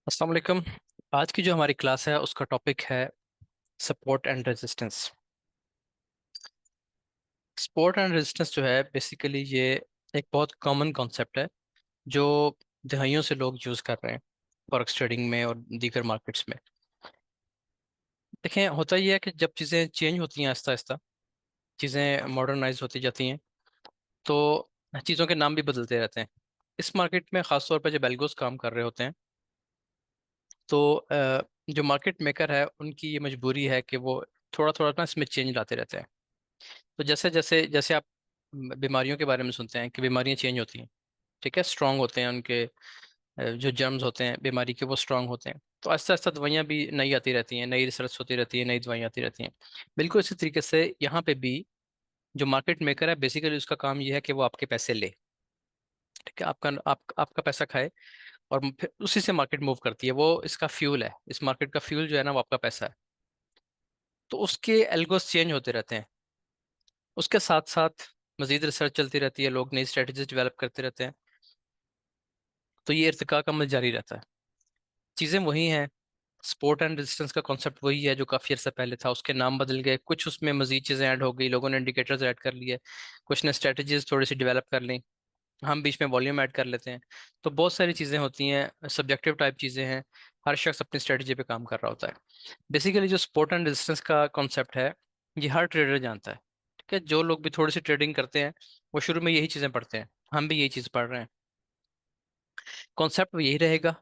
अस्सलाम वालेकुम। आज की जो हमारी क्लास है उसका टॉपिक है support and resistance. Support and resistance जो है बेसिकली ये एक बहुत कॉमन कॉन्सेप्ट है जो दहाइयों से लोग यूज़ कर रहे हैं फॉरेक्स ट्रेडिंग में और दीगर मार्केट्स में। देखें, होता ये है कि जब चीज़ें चेंज होती हैं आहिस्ता आहिस्ता, चीज़ें मॉडर्नाइज होती जाती हैं, तो चीज़ों के नाम भी बदलते रहते हैं। इस मार्केट में ख़ास तौर पर जब एल्गोस काम कर रहे होते हैं तो जो मार्केट मेकर है उनकी ये मजबूरी है कि वो थोड़ा थोड़ा ना इसमें चेंज लाते रहते हैं। तो जैसे जैसे जैसे आप बीमारियों के बारे में सुनते हैं कि बीमारियां चेंज होती हैं, ठीक है, स्ट्रांग होते हैं उनके जो जर्म्स होते हैं बीमारी के वो स्ट्रांग होते हैं, तो आहिस्ता आहिस्ता दवाइयाँ भी नई आती रहती हैं, नई रिसर्च होती रहती है, नई दवाइयाँ आती रहती हैं। बिल्कुल इसी तरीके से यहाँ पे भी जो मार्केट मेकर है बेसिकली उसका काम ये है कि वो आपके पैसे ले, ठीक है, आपका पैसा खाए और फिर उसी से मार्केट मूव करती है। वो इसका फ्यूल है, इस मार्केट का फ्यूल जो है ना वो आपका पैसा है। तो उसके एल्गोस चेंज होते रहते हैं, उसके साथ साथ मजीद रिसर्च चलती रहती है, लोग नई स्ट्रेटजीज डेवलप करते रहते हैं। तो ये इर्तिका का अमल जारी रहता है। चीज़ें वही हैं, सपोर्ट एंड रेजिस्टेंस का कॉन्सेप्ट वही है जो काफ़ी अर्सा पहले था, उसके नाम बदल गए, कुछ उसमें मजीद चीज़ें ऐड हो गई, लोगों ने इंडिकेटर्स ऐड कर लिए, कुछ ने स्ट्रेटजीज थोड़ी सी डेवलप कर ली, हम बीच में वॉल्यूम ऐड कर लेते हैं। तो बहुत सारी चीज़ें होती हैं, सब्जेक्टिव टाइप चीज़ें हैं, हर शख्स अपनी स्ट्रेटजी पे काम कर रहा होता है। बेसिकली जो सपोर्ट एंड रेजिस्टेंस का कॉन्सेप्ट है ये हर ट्रेडर जानता है, ठीक है। जो लोग भी थोड़ी सी ट्रेडिंग करते हैं वो शुरू में यही चीज़ें पढ़ते हैं, हम भी यही चीज़ पढ़ रहे हैं। कॉन्सेप्ट यही रहेगा।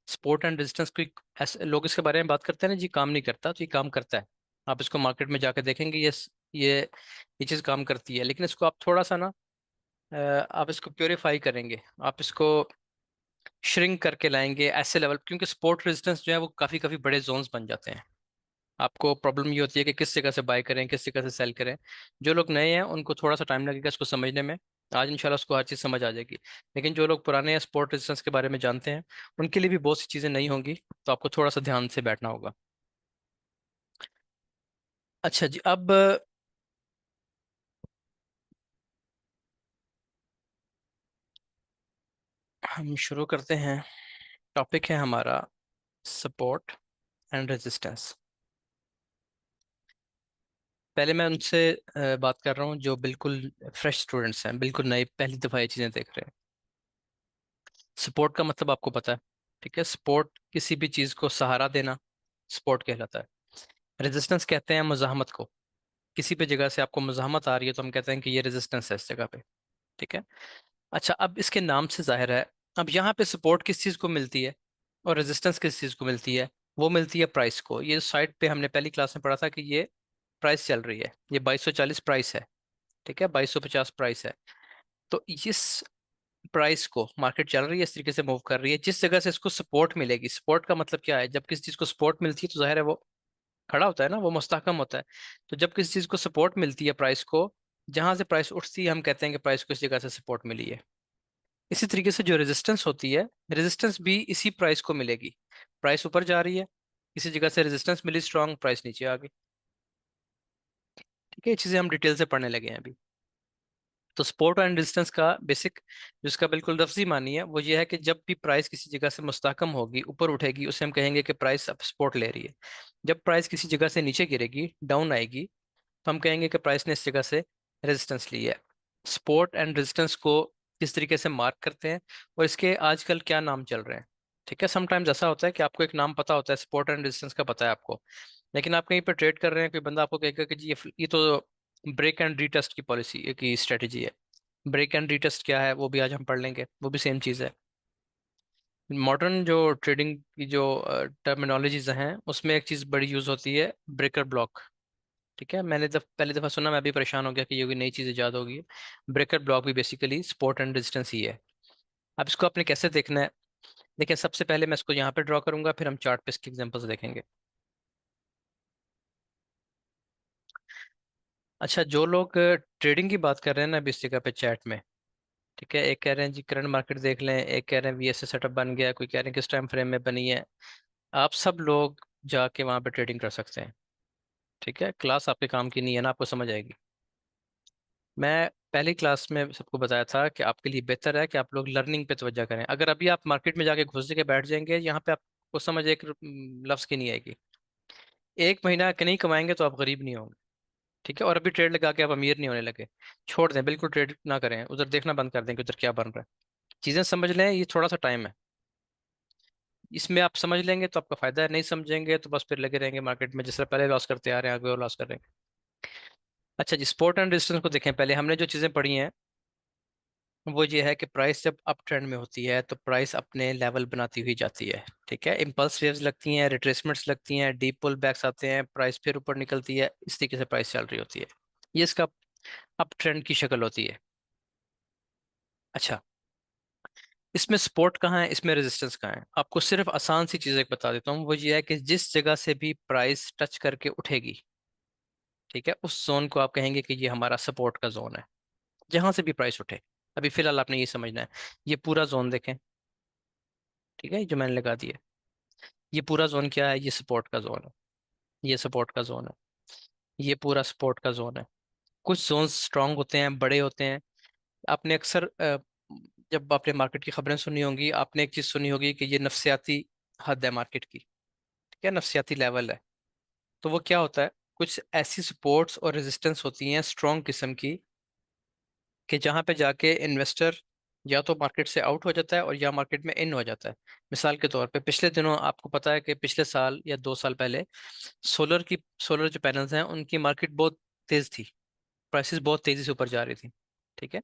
सपोर्ट एंड रेजिस्टेंस कोई ऐसे लोग इसके बारे में बात करते हैं ना जी काम नहीं करता, तो ये काम करता है। आप इसको मार्केट में जाकर देखेंगे, ये ये चीज़ काम करती है, लेकिन इसको आप थोड़ा सा ना आप इसको प्योरीफाई करेंगे, आप इसको श्रिंक करके लाएंगे ऐसे लेवल, क्योंकि सपोर्ट रेजिस्टेंस जो है वो काफ़ी काफ़ी बड़े जोन्स बन जाते हैं। आपको प्रॉब्लम ये होती है कि किस जगह से बाय करें, किस जगह से सेल करें। जो लोग नए हैं उनको थोड़ा सा टाइम लगेगा इसको समझने में, आज इंशाल्लाह उसको हर चीज़ समझ आ जाएगी। लेकिन जो लोग पुराने या स्पोर्ट रेजिस्टेंस के बारे में जानते हैं उनके लिए भी बहुत सी चीज़ें नई होंगी, तो आपको थोड़ा सा ध्यान से बैठना होगा। अच्छा जी, अब हम शुरू करते हैं। टॉपिक है हमारा सपोर्ट एंड रेजिस्टेंस। पहले मैं उनसे बात कर रहा हूँ जो बिल्कुल फ्रेश स्टूडेंट्स हैं, बिल्कुल नए पहली दफ़ा ये चीज़ें देख रहे हैं। सपोर्ट का मतलब आपको पता है, ठीक है। सपोर्ट किसी भी चीज़ को सहारा देना सपोर्ट कहलाता है। रेजिस्टेंस कहते हैं मुजाहमत को, किसी भी जगह से आपको मुजाहमत आ रही है तो हम कहते हैं कि ये रेजिस्टेंस है इस जगह पे, ठीक है। अच्छा, अब इसके नाम से जाहिर है, अब यहाँ पे सपोर्ट किस चीज़ को मिलती है और रेजिस्टेंस किस चीज़ को मिलती है? वो मिलती है प्राइस को। ये साइड पे हमने पहली क्लास में पढ़ा था कि ये प्राइस चल रही है, ये 2240 प्राइस है, ठीक है, 2250 प्राइस है। तो इस प्राइस को मार्केट चल रही है, इस तरीके से मूव कर रही है, जिस जगह से इसको सपोर्ट मिलेगी। सपोर्ट का मतलब क्या है? जब किसी चीज़ को सपोर्ट मिलती है तो जाहिर है वो खड़ा होता है ना, वो मुस्तहकम होता है। तो जब किसी चीज़ को सपोर्ट मिलती है प्राइस को, जहां से प्राइस उठती है हम कहते हैं कि प्राइस को इस जगह से सपोर्ट मिली है। इसी तरीके से जो रेजिस्टेंस होती है, रेजिस्टेंस भी इसी प्राइस को मिलेगी। प्राइस ऊपर जा रही है, किसी जगह से रेजिस्टेंस मिली स्ट्रांग, प्राइस नीचे आ गई, ठीक है। ये चीज़ें हम डिटेल से पढ़ने लगे हैं अभी। तो सपोर्ट एंड रेजिस्टेंस का बेसिक, जिसका बिल्कुल लफ्जी मानी है, वो ये है कि जब भी प्राइस किसी जगह से मुस्तहकम होगी, ऊपर उठेगी, उसे हम कहेंगे कि प्राइस अब सपोर्ट ले रही है। जब प्राइस किसी जगह से नीचे गिरेगी, डाउन आएगी, तो हम कहेंगे कि प्राइस ने इस जगह से रेजिस्टेंस ली है। सपोर्ट एंड रेजिस्टेंस को किस तरीके से मार्क करते हैं और इसके आजकल क्या नाम चल रहे हैं, ठीक है। समटाइम्स ऐसा होता है कि आपको एक नाम पता होता है, सपोर्ट एंड रेजिस्टेंस का पता है आपको, लेकिन आप कहीं पर ट्रेड कर रहे हैं, कोई बंदा आपको कहेगा कि जी ये तो ब्रेक एंड रीटेस्ट की पॉलिसी की स्ट्रेटेजी है। ब्रेक एंड रीटेस्ट क्या है वो भी आज हम पढ़ लेंगे, वो भी सेम चीज़ है। मॉडर्न जो ट्रेडिंग की जो टर्मिनोलॉजीज हैं उसमें एक चीज़ बड़ी यूज़ होती है, ब्रेकर ब्लॉक, ठीक है। मैंने जब पहली दफ़ा सुना मैं भी परेशान हो गया कि ये कोई नई चीज़ ईजाद होगी। ब्रेकर ब्लॉक भी बेसिकली सपोर्ट एंड रेजिस्टेंस ही है। अब इसको आपने कैसे देखना है? देखिए, सबसे पहले मैं इसको यहाँ पे ड्रॉ करूंगा, फिर हम चार्ट पे इसके एग्जांपल्स देखेंगे। अच्छा, जो लोग ट्रेडिंग की बात कर रहे हैं ना अभी इस जगह पे चैट में, ठीक है, एक कह रहे हैं जी करंट मार्केट देख लें, एक कह रहे हैं वीएसए सेटअप बन गया, कोई कह रहे हैं किस टाइम फ्रेम में बनी है। आप सब लोग जाके वहाँ पे ट्रेडिंग कर सकते हैं, ठीक है। क्लास आपके काम की नहीं है ना, आपको समझ आएगी। मैं पहली क्लास में सबको बताया था कि आपके लिए बेहतर है कि आप लोग लर्निंग पे तवज्जो करें। अगर अभी आप मार्केट में जाके घुस के बैठ जाएंगे यहाँ पे, वो समझ एक लफ्ज की नहीं आएगी। एक महीना के नहीं कमाएंगे तो आप गरीब नहीं होंगे, ठीक है, और अभी ट्रेड लगा के आप अमीर नहीं होने लगे। छोड़ दें, बिल्कुल ट्रेड ना करें, उधर देखना बंद कर दें कि उधर क्या बन रहा है। चीजें समझ लें, ये थोड़ा सा टाइम है, इसमें आप समझ लेंगे तो आपका फायदा है, नहीं समझेंगे तो बस फिर लगे रहेंगे मार्केट में, जिस तरह पहले लॉस करते आ रहे हैं आगे और लॉस कर रहे हैं। अच्छा जी, सपोर्ट एंड रेजिस्टेंस को देखें। पहले हमने जो चीजें पढ़ी हैं वो ये है कि प्राइस जब अप ट्रेंड में होती है तो प्राइस अपने लेवल बनाती हुई जाती है, ठीक है। इम्पल्स वेव्स लगती हैं, रिट्रेसमेंट्स लगती हैं, डीप पुल बैक्स आते हैं, प्राइस फिर ऊपर निकलती है, इस तरीके से प्राइस चल रही होती है। ये इसका अप ट्रेंड की शक्ल होती है। अच्छा, इसमें सपोर्ट कहाँ है, इसमें रेजिस्टेंस कहाँ है? आपको सिर्फ आसान सी चीज़ एक बता देता हूँ, वो ये है कि जिस जगह से भी प्राइस टच करके उठेगी, ठीक है, उस जोन को आप कहेंगे कि ये हमारा सपोर्ट का जोन है, जहां से भी प्राइस उठे। अभी फिलहाल आपने ये समझना है, ये पूरा जोन देखें, ठीक है, जो मैंने लगा दिया, ये पूरा जोन क्या है? ये सपोर्ट का जोन है, ये सपोर्ट का जोन है, ये पूरा सपोर्ट का जोन है। कुछ जोन स्ट्रांग होते हैं, बड़े होते हैं। आपने अक्सर जब आपने मार्केट की खबरें सुनी होंगी, आपने एक चीज़ सुनी होगी कि ये नफसियाती हद है मार्केट की, ठीक है, नफसियाती लेवल है। तो वो क्या होता है, कुछ ऐसी सपोर्ट्स और रेजिस्टेंस होती हैं स्ट्रॉन्ग किस्म की, कि जहां पे जाके इन्वेस्टर या तो मार्केट से आउट हो जाता है और या मार्केट में इन हो जाता है। मिसाल के तौर पे पिछले दिनों आपको पता है कि पिछले साल या 2 साल पहले सोलर जो पैनल्स हैं उनकी मार्केट बहुत तेज थी, प्राइसेस बहुत तेजी से ऊपर जा रही थी, ठीक है।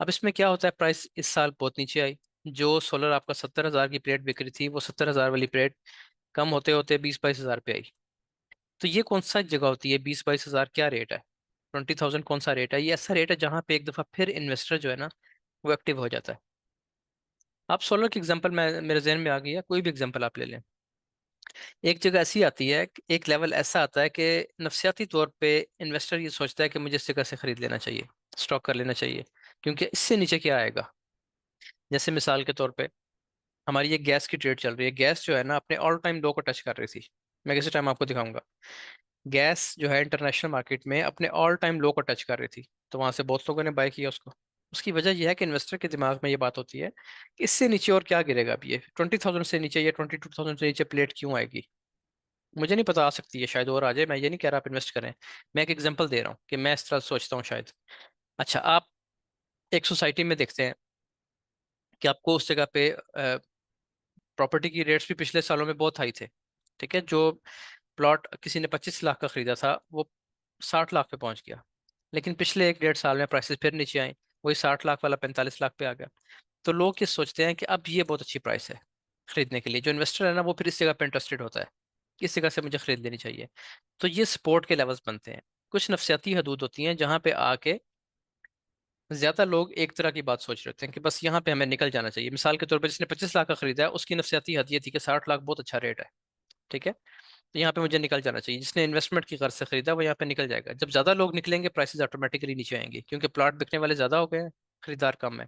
अब इसमें क्या होता है, प्राइस इस साल बहुत नीचे आई। जो सोलर आपका 70,000 की प्लेट बिक रही थी, वो 70,000 वाली प्लेट कम होते होते 20-22 हज़ार पे आई। तो ये कौन सा जगह होती है, 20-22 हज़ार क्या रेट है? 20,000 कौन सा रेट है? ये ऐसा रेट है जहां पे एक दफा फिर इन्वेस्टर जो है ना वो एक्टिव हो जाता है। आप सोलर की एग्जांपल में मेरे जहन में आ गई है, कोई भी एग्जांपल आप ले लें। एक जगह ऐसी आती है, एक लेवल ऐसा आता है कि नफसियाती तौर पे इन्वेस्टर ये सोचता है कि मुझे इस जगह से खरीद लेना चाहिए, स्टॉक कर लेना चाहिए, क्योंकि इससे नीचे क्या आएगा। जैसे मिसाल के तौर पे हमारी ये गैस की ट्रेड चल रही है, गैस जो है ना अपने ऑल टाइम लो को टच कर रही थी। मैं किसी टाइम आपको दिखाऊंगा। गैस जो है इंटरनेशनल मार्केट में अपने ऑल टाइम लो को टच कर रही थी, तो वहां से बहुत लोगों ने बाय किया उसको। उसकी वजह यह है कि इन्वेस्टर के दिमाग में ये बात होती है कि इससे नीचे और क्या गिरेगा, अब ये 20,000 से नीचे या 22,000 से नीचे प्लेट क्यों आएगी। मुझे नहीं पता, आ सकती है शायद और आ जाए, मैं ये नहीं कह रहा आप इन्वेस्ट करें। मैं एक एग्जांपल दे रहा हूँ कि मैं इस तरह सोचता हूँ शायद। अच्छा, आप एक सोसाइटी में देखते हैं कि आपको उस जगह पे प्रॉपर्टी की रेट्स भी पिछले सालों में बहुत हाई थे, ठीक है। जो प्लॉट किसी ने 25 लाख का खरीदा था वो 60 लाख पे पहुंच गया, लेकिन पिछले 1-1.5 साल में प्राइसेस फिर नीचे आई, वही 60 लाख वाला 45 लाख पे आ गया। तो लोग ये सोचते हैं कि अब ये बहुत अच्छी प्राइस है खरीदने के लिए, जो इन्वेस्टर है ना वो फिर इस जगह पे इंटरेस्टेड होता है, कि इस जगह से मुझे खरीद लेनी चाहिए। तो ये सपोर्ट के लेवल्स बनते हैं। कुछ नफसियाती हदूद होती हैं जहाँ पे आके ज्यादा लोग एक तरह की बात सोच रहे होते हैं कि बस यहाँ पे हमें निकल जाना चाहिए। मिसाल के तौर पर जिसने 25 लाख का खरीदा है उसकी नफसियाती हद ये थी कि 60 लाख बहुत अच्छा रेट है, ठीक है, तो यहाँ पे मुझे निकल जाना चाहिए। जिसने इन्वेस्टमेंट की गर्ज से खरीदा वो यहाँ पे निकल जाएगा। जब ज्यादा लोग निकलेंगे प्राइसेस ऑटोमेटिकली नीचे आएंगे, क्योंकि प्लॉट बिकने वाले ज्यादा हो गए हैं, खरीदार कम है।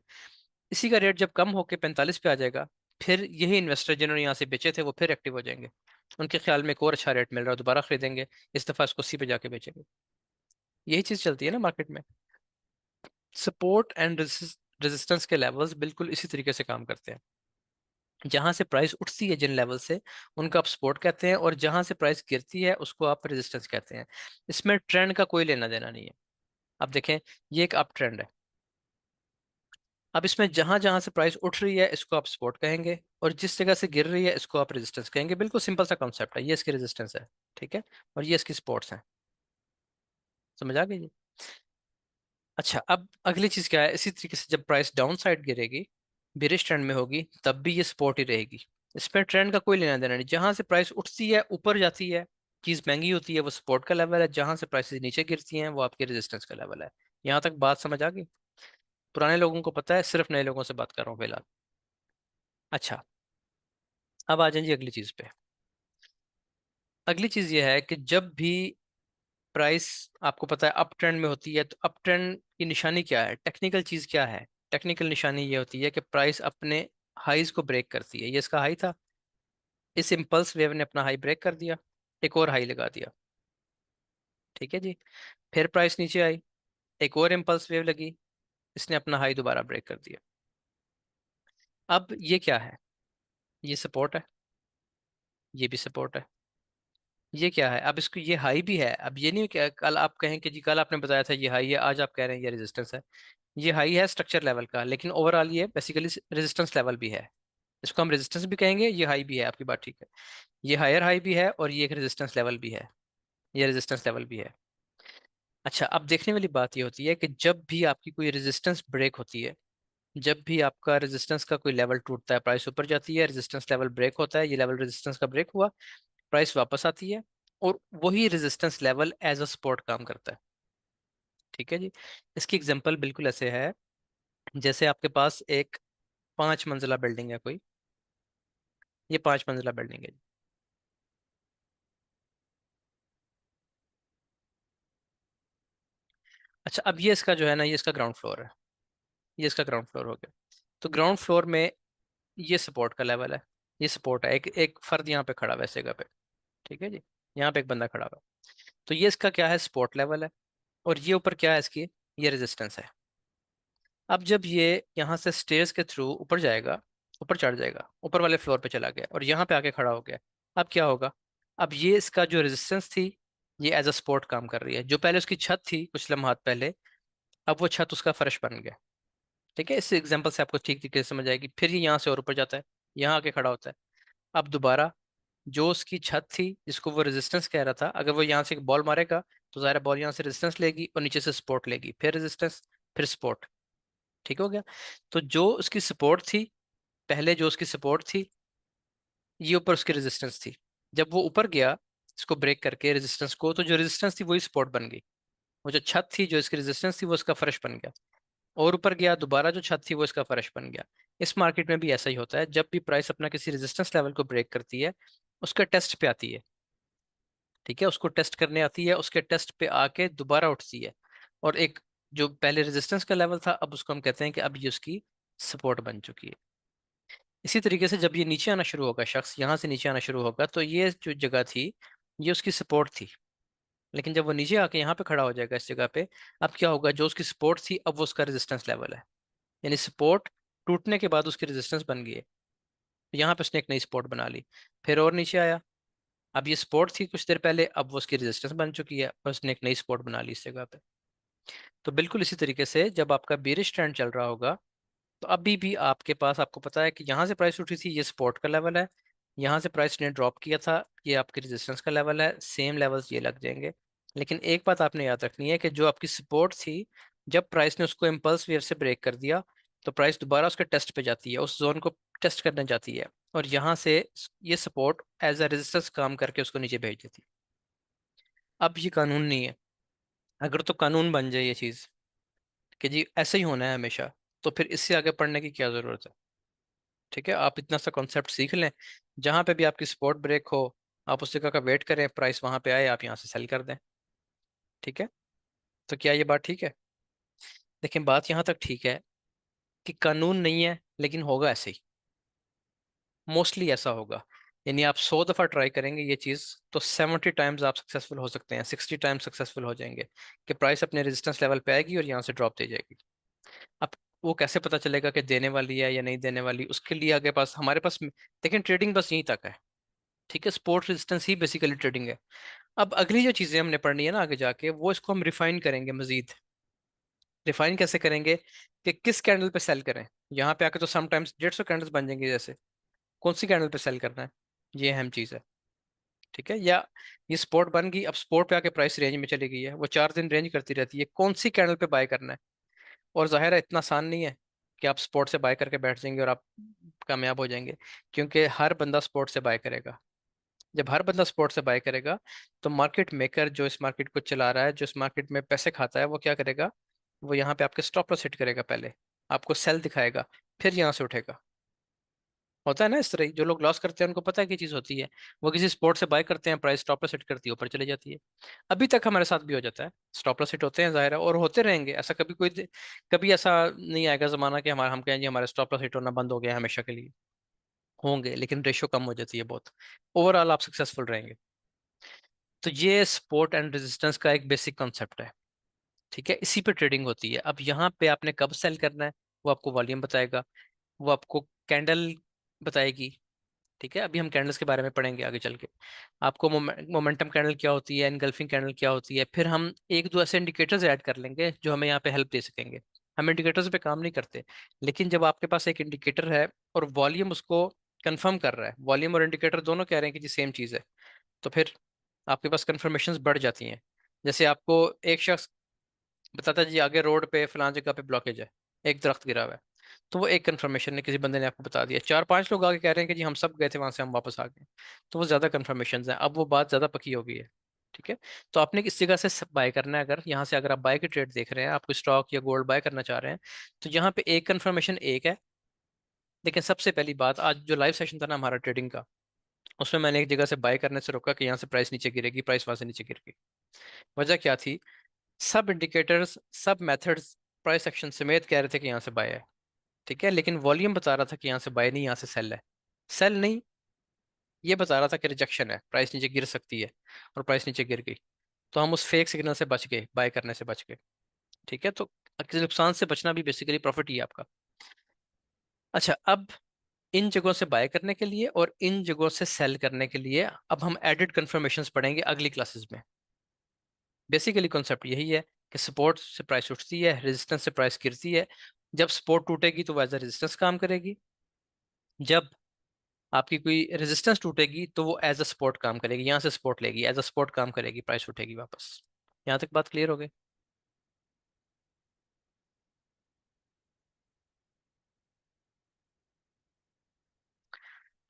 इसी का रेट जब कम होकर 45 पे आ जाएगा, फिर यही इन्वेस्टर जिन्होंने यहाँ से बेचे थे वो फिर एक्टिव हो जाएंगे। उनके ख्याल में एक और अच्छा रेट मिल रहा है, दोबारा खरीदेंगे, इस दफा इसको 80 पे जाके बेचेंगे। यही चीज चलती है ना मार्केट में। सपोर्ट एंड रेजिस्टेंस के लेवल्स बिल्कुल इसी तरीके से काम करते हैं। जहां से प्राइस उठती है जिन लेवल से, उनको आप सपोर्ट कहते हैं, और जहां से प्राइस गिरती है उसको आप रेजिस्टेंस कहते हैं। इसमें ट्रेंड का कोई लेना देना नहीं है। अब देखें, ये एक अप ट्रेंड है। अब इसमें जहां जहां से प्राइस उठ रही है इसको आप सपोर्ट कहेंगे, और जिस जगह से गिर रही है इसको आप रेजिस्टेंस कहेंगे। बिल्कुल सिंपल सा कॉन्सेप्ट है, ये इसकी रेजिस्टेंस है, ठीक है, और ये इसकी सपोर्ट्स हैं। समझ आ गई जी? अच्छा, अब अगली चीज क्या है, इसी तरीके से जब प्राइस डाउन साइड गिरेगी, बेरिश ट्रेंड में होगी, तब भी ये सपोर्ट ही रहेगी। इसमें ट्रेंड का कोई लेना देना नहीं। जहां से प्राइस उठती है ऊपर जाती है, चीज महंगी होती है, वो सपोर्ट का लेवल है। जहां से प्राइसेस नीचे गिरती हैं वो आपके रेजिस्टेंस का लेवल है। यहाँ तक बात समझ आ गई? पुराने लोगों को पता है, सिर्फ नए लोगों से बात कर रहा हूँ फिलहाल। अच्छा, अब आ जाएं जी अगली चीज पे। अगली चीज ये है कि जब भी प्राइस, आपको पता है, अप ट्रेंड में होती है, तो अप ट्रेंड की निशानी क्या है, टेक्निकल चीज क्या है? टेक्निकल निशानी ये होती है कि प्राइस अपने हाईज को ब्रेक करती है। ये इसका हाई था, इस इम्पल्स वेव ने अपना हाई ब्रेक कर दिया, एक और हाई लगा दिया, ठीक है जी। फिर प्राइस नीचे आई, एक और इम्पल्स वेव लगी, इसने अपना हाई दोबारा ब्रेक कर दिया। अब ये क्या है? ये सपोर्ट है, ये भी सपोर्ट है। ये क्या है, अब इसको ये हाई भी है। अब ये नहीं कि कल आप कहें कि जी कल आपने बताया था ये हाई है, आज आप कह रहे हैं ये रेजिस्टेंस है। ये हाई है स्ट्रक्चर लेवल का, लेकिन ओवरऑल ये बेसिकली रेजिस्टेंस लेवल भी है। इसको हम रेजिस्टेंस भी कहेंगे, ये हाई भी है, आपकी बात ठीक है। ये हायर हाई भी है और ये एक रेजिस्टेंस लेवल भी है। ये रेजिस्टेंस लेवल भी है। अच्छा, अब देखने वाली बात ये होती है कि जब भी आपकी कोई रेजिस्टेंस ब्रेक होती है, जब भी आपका रेजिस्टेंस का कोई लेवल टूटता है, प्राइस ऊपर जाती है, रेजिस्टेंस लेवल ब्रेक होता है, ये लेवल रेजिस्टेंस का ब्रेक हुआ, प्राइस वापस आती है, और वही resistance level as a support काम करता है। ठीक है जी। इसकी एग्जांपल बिल्कुल ऐसे है, जैसे आपके पास एक 5 मंजिला बिल्डिंग है कोई। ये 5 मंजिला बिल्डिंग है। अच्छा, अब ये इसका जो है ना, ये इसका ग्राउंड फ्लोर है। ये इसका ग्राउंड फ्लोर हो गया। तो ग्राउंड फ्लोर में ये सपोर्ट का लेवल है। ये सपोर्ट है, एक एक फर्द यहाँ पे खड़ा हुआ है इस जगह पे। ठीक है जी। यहाँ पे एक बंदा खड़ा हुआ है। तो ये इसका क्या है, सपोर्ट लेवल है। और ये ऊपर क्या है इसकी, ये रेजिस्टेंस है। अब जब ये यहाँ से स्टेयर्स के थ्रू ऊपर जाएगा, ऊपर चढ़ जाएगा, ऊपर वाले फ्लोर पे चला गया और यहाँ पे आके खड़ा हो गया, अब क्या होगा। अब ये इसका जो रेजिस्टेंस थी, ये एज अ सपोर्ट काम कर रही है। जो पहले उसकी छत थी कुछ लम्हात पहले, अब वो छत उसका फर्श बन गया। ठीक है, इस एग्जांपल से आपको ठीक तरीके से समझ आएगी। फिर ये यहाँ से और ऊपर जाता है, यहाँ आके खड़ा होता है। अब दोबारा जो उसकी छत थी जिसको वो रेजिस्टेंस कह रहा था, अगर वो यहाँ से एक बॉल मारेगा तो ज़ाहिर बॉल यहाँ से रेजिस्टेंस लेगी और नीचे से सपोर्ट लेगी, फिर रेजिस्टेंस, फिर सपोर्ट। ठीक हो गया। तो जो उसकी सपोर्ट थी, पहले जो उसकी सपोर्ट थी, ये ऊपर उसकी रेजिस्टेंस थी। जब वो ऊपर गया इसको ब्रेक करके रेजिस्टेंस को, तो जो रेजिस्टेंस थी वही सपोर्ट बन गई। वो जो छत थी, जो इसकी रेजिस्टेंस थी, वो उसका फर्श बन गया। और ऊपर गया दोबारा, जो छत थी वो इसका फर्श बन गया। इस मार्केट में भी ऐसा ही होता है, जब भी प्राइस अपना किसी रेजिस्टेंस लेवल को ब्रेक करती है, उसका टेस्ट पे आती है। ठीक है, उसको टेस्ट करने आती है, उसके टेस्ट पे आके दोबारा उठती है। और एक जो पहले रेजिस्टेंस का लेवल था, अब उसको हम कहते हैं कि अब ये उसकी सपोर्ट बन चुकी है। इसी तरीके से जब ये नीचे आना शुरू होगा, शख्स यहाँ से नीचे आना शुरू होगा, तो ये जो जगह थी ये उसकी सपोर्ट थी। लेकिन जब वो नीचे आके यहाँ पे खड़ा हो जाएगा इस जगह पे, अब क्या होगा, जो उसकी सपोर्ट थी अब वो उसका रेजिस्टेंस लेवल है। यानी सपोर्ट टूटने के बाद उसकी रेजिस्टेंस बन गई है। तो यहाँ पे उसने एक नई सपोर्ट बना ली। फिर और नीचे आया, अब ये सपोर्ट थी कुछ देर पहले, अब वो उसकी रेजिस्टेंस बन चुकी है और उसने एक नई सपोर्ट बना ली इस जगह पे। तो बिल्कुल इसी तरीके से जब आपका बेरिश ट्रेंड चल रहा होगा, तो अभी भी आपके पास, आपको पता है कि यहाँ से प्राइस उठी थी, ये सपोर्ट का लेवल है। यहाँ से प्राइस ने ड्रॉप किया था, ये आपकी रेजिस्टेंस का लेवल है, सेम लेवल्स ये लग जाएंगे। लेकिन एक बात आपने याद रखनी है कि जो आपकी सपोर्ट थी, जब प्राइस ने उसको इम्पल्स वेव से ब्रेक कर दिया, तो प्राइस दोबारा उसके टेस्ट पे जाती है, उस जोन को टेस्ट करने जाती है। और यहाँ से ये सपोर्ट एज अ रेजिस्टेंस काम करके उसको नीचे भेज देती है। अब ये कानून नहीं है। अगर तो कानून बन जाए ये चीज़ कि जी ऐसे ही होना है हमेशा, तो फिर इससे आगे पढ़ने की क्या ज़रूरत है। ठीक है, आप इतना सा कॉन्सेप्ट सीख लें, जहां पे भी आपकी सपोर्ट ब्रेक हो, आप उस जगह का वेट करें, प्राइस वहां पे आए, आप यहाँ से सेल कर दें। ठीक है। तो क्या ये बात ठीक है। लेकिन बात यहाँ तक ठीक है कि कानून नहीं है, लेकिन होगा ऐसे ही, मोस्टली ऐसा होगा। यानी आप 100 दफ़ा ट्राई करेंगे ये चीज़, तो 70 टाइम्स आप सक्सेसफुल हो सकते हैं, 60 टाइम्स सक्सेसफुल हो जाएंगे कि प्राइस अपने रेजिस्टेंस लेवल पे आएगी और यहाँ से ड्रॉप दे जाएगी। अब वो कैसे पता चलेगा कि देने वाली है या नहीं देने वाली, उसके लिए आगे पास हमारे पास, लेकिन ट्रेडिंग बस यहीं तक है। ठीक है, स्पोर्ट रेजिस्टेंस ही बेसिकली ट्रेडिंग है। अब अगली जो चीजें हमने पढ़नी है ना आगे जाके, वो इसको हम रिफाइन करेंगे मजीद। रिफाइन कैसे करेंगे कि किस कैंडल पे सेल करें। यहाँ पे आके तो समटाइम्स 150 कैंडल्स बन जाएंगे, जैसे कौन सी कैंडल पे सेल करना है, ये अहम चीज है। ठीक है, या ये सपोर्ट बन गई, अब सपोर्ट पे आके प्राइस रेंज में चली गई है, वो 4 दिन रेंज करती रहती है, कौन सी कैंडल पे बाय करना है। और जाहिर है इतना आसान नहीं है कि आप स्पॉट से बाय करके बैठ जाएंगे और आप कामयाब हो जाएंगे, क्योंकि हर बंदा स्पॉट से बाय करेगा। जब हर बंदा स्पॉट से बाय करेगा, तो मार्केट मेकर जो इस मार्केट को चला रहा है, जो इस मार्केट में पैसे खाता है, वो क्या करेगा, वो यहाँ पे आपके स्टॉप लॉस हिट करेगा पहले, आपको सेल दिखाएगा, फिर यहाँ से उठेगा। होता है ना इस तरह ही, जो लोग लॉस करते हैं उनको पता है क्या चीज़ होती है। वो किसी स्पोर्ट से बाय करते हैं, प्राइस स्टॉप लॉस हिट करती है, ऊपर चली जाती है। अभी तक हमारे साथ भी हो जाता है, स्टॉप लॉस हिट होते हैं जाहिर है, और होते रहेंगे। ऐसा कभी कभी ऐसा नहीं आएगा जमाना कि हमारा हम कहें जी हमारे स्टॉप लॉस हिट होना बंद हो गया है हमेशा के लिए। होंगे, लेकिन रेशो कम हो जाती है बहुत। ओवरऑल आप सक्सेसफुल रहेंगे। तो ये सपोर्ट एंड रेजिस्टेंस का एक बेसिक कॉन्सेप्ट है। ठीक है, इसी पे ट्रेडिंग होती है। अब यहाँ पे आपने कब सेल करना है, वो आपको वॉल्यूम बताएगा, वो आपको कैंडल बताएगी। ठीक है, अभी हम कैंडल्स के बारे में पढ़ेंगे आगे चल के। आपको मोमेंटम कैंडल क्या होती है, एनगल्फिंग कैंडल क्या होती है, फिर हम एक दो ऐसे इंडिकेटर्स ऐड कर लेंगे जो हमें यहाँ पे हेल्प दे सकेंगे। हम इंडिकेटर्स पे काम नहीं करते, लेकिन जब आपके पास एक इंडिकेटर है और वॉल्यूम उसको कंफर्म कर रहा है, वॉल्यूम और इंडिकेटर दोनों कह रहे हैं कि जी सेम चीज़ है, तो फिर आपके पास कंफर्मेशंस बढ़ जाती हैं। जैसे आपको एक शख्स बताता है जी आगे रोड पे फलां जगह पे ब्लॉकेज है, एक दरख्त गिरा हुआ है, तो वो एक कंफर्मेशन ने किसी बंदे ने आपको बता दिया, चार पांच लोग आगे कह रहे हैं कि जी हम सब गए थे वहां से हम वापस आ गए, तो वो ज्यादा कंफर्मेशन है, अब वो बात ज्यादा पक्की हो गई है। ठीक है, तो आपने किस जगह से बाय करना है, अगर यहाँ से अगर आप बाय की ट्रेड देख रहे हैं, आप कोई स्टॉक या गोल्ड बाय करना चाह रहे हैं, तो यहाँ पे एक कंफर्मेशन एक है। लेकिन सबसे पहली बात, आज जो लाइव सेशन था ना हमारा ट्रेडिंग का, उसमें मैंने एक जगह से बाय करने से रोका कि यहाँ से प्राइस नीचे गिरेगी, प्राइस वहां से नीचे गिर गई। वजह क्या थी? सब इंडिकेटर्स, सब मेथड्स प्राइस एक्शन समेत कह रहे थे कि यहाँ से बाय है। ठीक है, लेकिन वॉल्यूम बता रहा था कि यहाँ से बाय नहीं, यहाँ से सेल है। सेल नहीं, ये बता रहा था कि रिजेक्शन है, प्राइस नीचे गिर सकती है, और प्राइस नीचे गिर गई। तो हम उस फेक सिग्नल से बच गए, बाय करने से बच गए। ठीक है, तो नुकसान से बचना भी बेसिकली प्रॉफिट ही है आपका। अच्छा, अब इन जगहों से बाय करने के लिए और इन जगहों से सेल करने के लिए अब हम एडिड कंफर्मेशंस पढ़ेंगे अगली क्लासेस में। बेसिकली कॉन्सेप्ट यही है कि सपोर्ट से प्राइस उठती है, रेजिस्टेंस से प्राइस गिरती है। जब सपोर्ट टूटेगी तो वो एज अ रेजिस्टेंस काम करेगी, जब आपकी कोई रेजिस्टेंस टूटेगी तो वो एज अ सपोर्ट काम करेगी, यहाँ से सपोर्ट लेगी, एज अ सपोर्ट काम करेगी, प्राइस उठेगी वापस। यहाँ तक बात क्लियर हो गई?